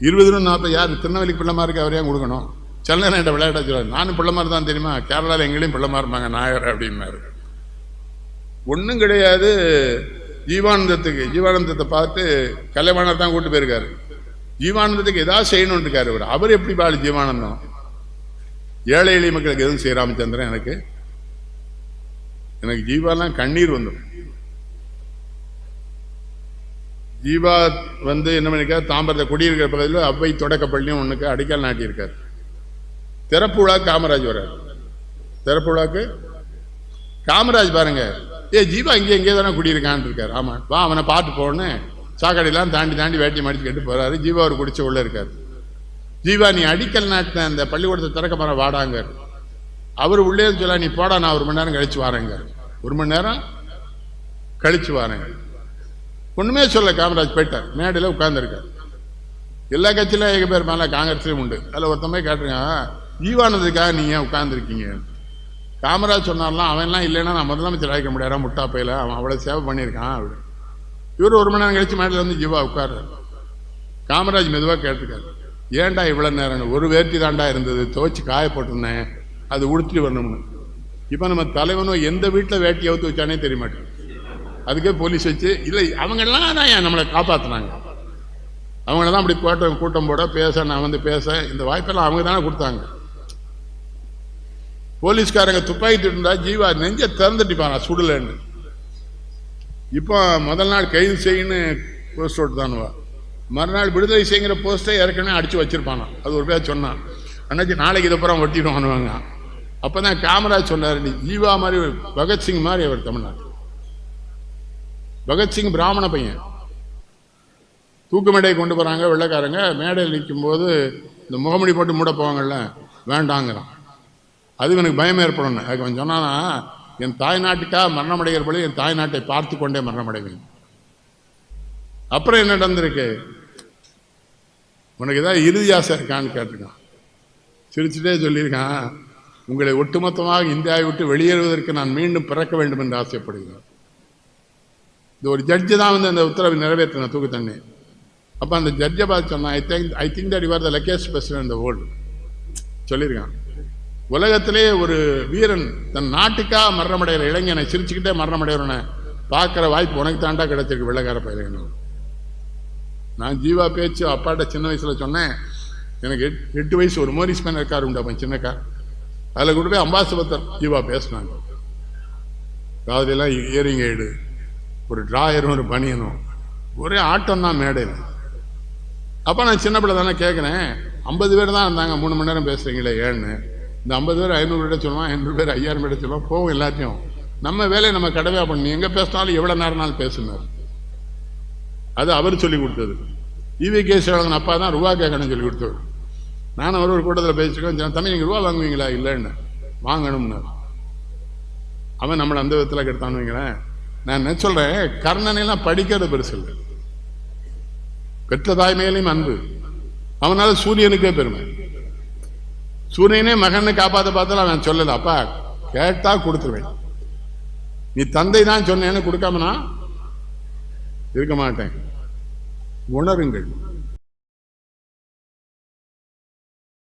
20-40 யார் திருநெல்வேலிக்கு பிள்ளைமாருக்கு அவர் ஏன் கொடுக்கணும்? சில நேரம் என்கிட்ட விளையாட சொல்லுவார், நானும் பிள்ளைமாரி தான் தெரியுமா, கேரளாவில் எங்களையும் பிள்ளைமா இருப்பாங்க நாயர் அப்படின்னாரு. ஒன்றும் கிடையாது. ஜீவானந்தத்தை பார்த்து கல்யாணம் தான் கூப்பிட்டு போயிருக்காரு. ஜீவானந்தத்துக்கு ஏதாவது செய்யணும்னு இருக்காரு. அவர் எப்படி பாடு ஜீவானந்தம் ஏழை எளிய மக்களுக்கு எதுவும் செய்ய ராமச்சந்திரன். எனக்கு ஜீவாலாம் கண்ணீர் வந்துடும். ஜீவா வந்து என்ன பண்ணிருக்கார், தாம்பரத்தை குடியிருக்கிற பகுதியில் அவ்வை தொடக்கப்பள்ளியும் ஒன்றுக்கு அடிக்கல் நாட்டியிருக்கார். திறப்பு விழா காமராஜ் வர்றார். திறப்பு விழாக்கு காமராஜ் பாருங்க, ஜீவா எங்கே தானே குடியிருக்கான்னு இருக்காரு. ஆமாம், வா அவனை பார்த்து போன்னு சாக்கடையெல்லாம் தாண்டி வேட்டி மடிச்சு கட்டு போகிறாரு. ஜீவா ஒரு குடிச்ச உள்ள இருக்கார். ஜீவா, நீ அடிக்கல் நாட்டின அந்த பள்ளிக்கூடத்தை திறக்க போற வாடாங்க. அவர் உள்ளே சொல்ல, நீ போடா, நான் 1 மணி நேரம் கழிச்சு வரேங்க. 1 மணி நேரம் கழிச்சு வரேங்க. ஒன்றுமே சொல்ல. காமராஜ் போயிட்டார். மேடையில் உட்கார்ந்துருக்கார். எல்லா கட்சியிலும் எங்கள் பேர் மேலே காங்கிரஸ்லேயும் உண்டு. அதில் ஒருத்தமே கேட்டுருங்க, ஜீவானதுக்காக நீ ஏன் உட்கார்ந்துருக்கீங்க? காமராஜ் சொன்னார்லாம், அவன்லாம் இல்லைன்னா நான் முதலமைச்சர் ஆகிக்க முடியாதா, முட்டாப்பையில் அவன் அவ்வளோ சேவை பண்ணியிருக்கான் அப்படி. இவர் 1 மணி நேரம் கழிச்சு மேடையில் வந்து ஜீவா உட்கார்றாரு. காமராஜ் மெதுவாக கேட்டிருக்காரு, ஏன்டா இவ்வளோ நேரம்? ஒரு வேட்டி தாண்டா இருந்தது, துவைச்சி காய போட்டிருந்தேன், அது உடுத்திட்டு வரணும்னு. இப்போ நம்ம தலைவனும் எந்த வீட்டில் வேட்டி அவுத்து வச்சானே தெரிய மாட்டேன். அதுக்கே போலீஸ் வச்சு, இல்லை அவங்கெல்லாம் தான் நம்மளை காப்பாற்றினாங்க. அவங்கள தான் அப்படி கூட்டம் போட நான் வந்து பேச இந்த வாய்ப்பெல்லாம் அவங்க தானே கொடுத்தாங்க. போலீஸ்காரங்க துப்பாக்கி திட்டுந்தா ஜீவா நெஞ்ச திறந்துட்டிப்பாங்க சுடலன்னு. இப்போ முதல் நாள் கைது செய்யன்னு போஸ்ட் ஓட்டு தானுவா, மறுநாள் விடுதலை செய்கிற போஸ்ட்டை ஏற்கனவே அடித்து வச்சிருப்பானா. அது ஒரு பேர் சொன்னான், அன்னைக்கு நாளைக்கு இதை புறம் ஒட்டிடுவானுவாங்க. அப்போ தான் காமராஜ் சொன்னார், நீ ஜீவா மாதிரி பகத்சிங் மாதிரி அவர் தமிழ்நாடு. பகத்சிங் பிராமண பையன். தூக்கு மேடையை கொண்டு போகிறாங்க வெள்ளைக்காரங்க. மேடையில் நிற்கும்போது இந்த முகமூடி போட்டு மூட போவாங்கள்ல, வேண்டாங்கிறான். அது எனக்கு பயம் ஏற்படணும். அதுக்கு அவன் சொன்னானா, என் தாய் நாட்டுக்காக மரணமடைகிற போல என் தாய் நாட்டை பார்த்து கொண்டே மரணமடைவேன். அப்புறம் என்ன நடந்திருக்கு, உனக்கு ஏதாவது இறுதி ஆசை இருக்கான்னு கேட்டிருக்கான். சிரிச்சுட்டே சொல்லியிருக்கான், உங்களை ஒட்டுமொத்தமாக இந்தியாவை விட்டு வெளியேறுவதற்கு நான் மீண்டும் பிறக்க வேண்டும் என்று ஆசைப்படுகிறேன். இந்த ஒரு ஜட்ஜு தான் வந்து அந்த உத்தரவை நிறைவேற்றின தூக்கு தண்ணி. அப்போ அந்த ஜட்ஜை பார்த்து சொன்னான், I think that you are the luckiest person in the world சொல்லியிருக்கான். உலகத்திலே ஒரு வீரன் தன் நாட்டுக்காக மரணமடைகிற இளைஞனை, சிரிச்சுக்கிட்டே மரணமடைகிறவனை பார்க்குற வாய்ப்பு உனக்கு தாண்டா கிடைச்சிருக்கு வெள்ளைக்கார பயிலங்க. நான் ஜீவா பேச்சு அப்பாட்ட சின்ன வயசில் சொன்னேன். எனக்கு 8 வயசு ஒரு மோரிஸ் மேனர் கார் உண்டு, அப்போ சின்ன கார். அதில் கூட போய் அம்பாசபத்தர் ஜீவா பேசினாங்க. காதலெல்லாம் இயரிங் எய்டு, ஒரு டிராயரும் ஒரு பனியனும், ஒரே ஆட்டம் தான் மேடையில். அப்போ நான் சின்ன பிள்ளை தானே கேட்குறேன், 50 பேர் தான் இருந்தாங்க, 3 மணி நேரம் பேசுகிறீங்களே ஏன்னு. இந்த 50 பேர் 500 பேர் சொல்லுவான், 500 பேர் 5000 பேர் சொல்லுவான், போவோம் எல்லாத்தையும். நம்ம வேலையை நம்ம கடமையாக பண்ணி எங்கே பேசினாலும் எவ்வளோ நேரம்னாலும் பேசுனார். அது அவர் சொல்லி கொடுத்தது. ஈவி.கே. ஸ்ரீனிவாசன் அப்பா தான் ரூபா கேட்கணும்னு சொல்லி கொடுத்தவர். நானும் ஒரு கூட்டத்தில் பேசிருக்கேன், தம்பி நீங்கள் ரூபா வாங்குவீங்களா? இல்லைன்னு. வாங்கணும்னார். அவன் நம்மளை அந்த விதத்தில் கெடுத்தான்னு வைங்களேன். நான் என்ன சொல்கிறேன், கர்ணனையெல்லாம் படிக்கிறது பெருசு இல்லை. பெற்ற தாய் மேலேயும் அன்பு. அவனால சூரியனுக்கே பெருமை. சூரியனே மகனை காப்பாற்ற பார்த்தாலும் அவன் சொல்லலை, அப்பா கேட்டா கொடுத்துருவேன், நீ தந்தை தான் சொன்னேன்னு கொடுக்காமனா இருக்க மாட்டேன். உணருங்கள்.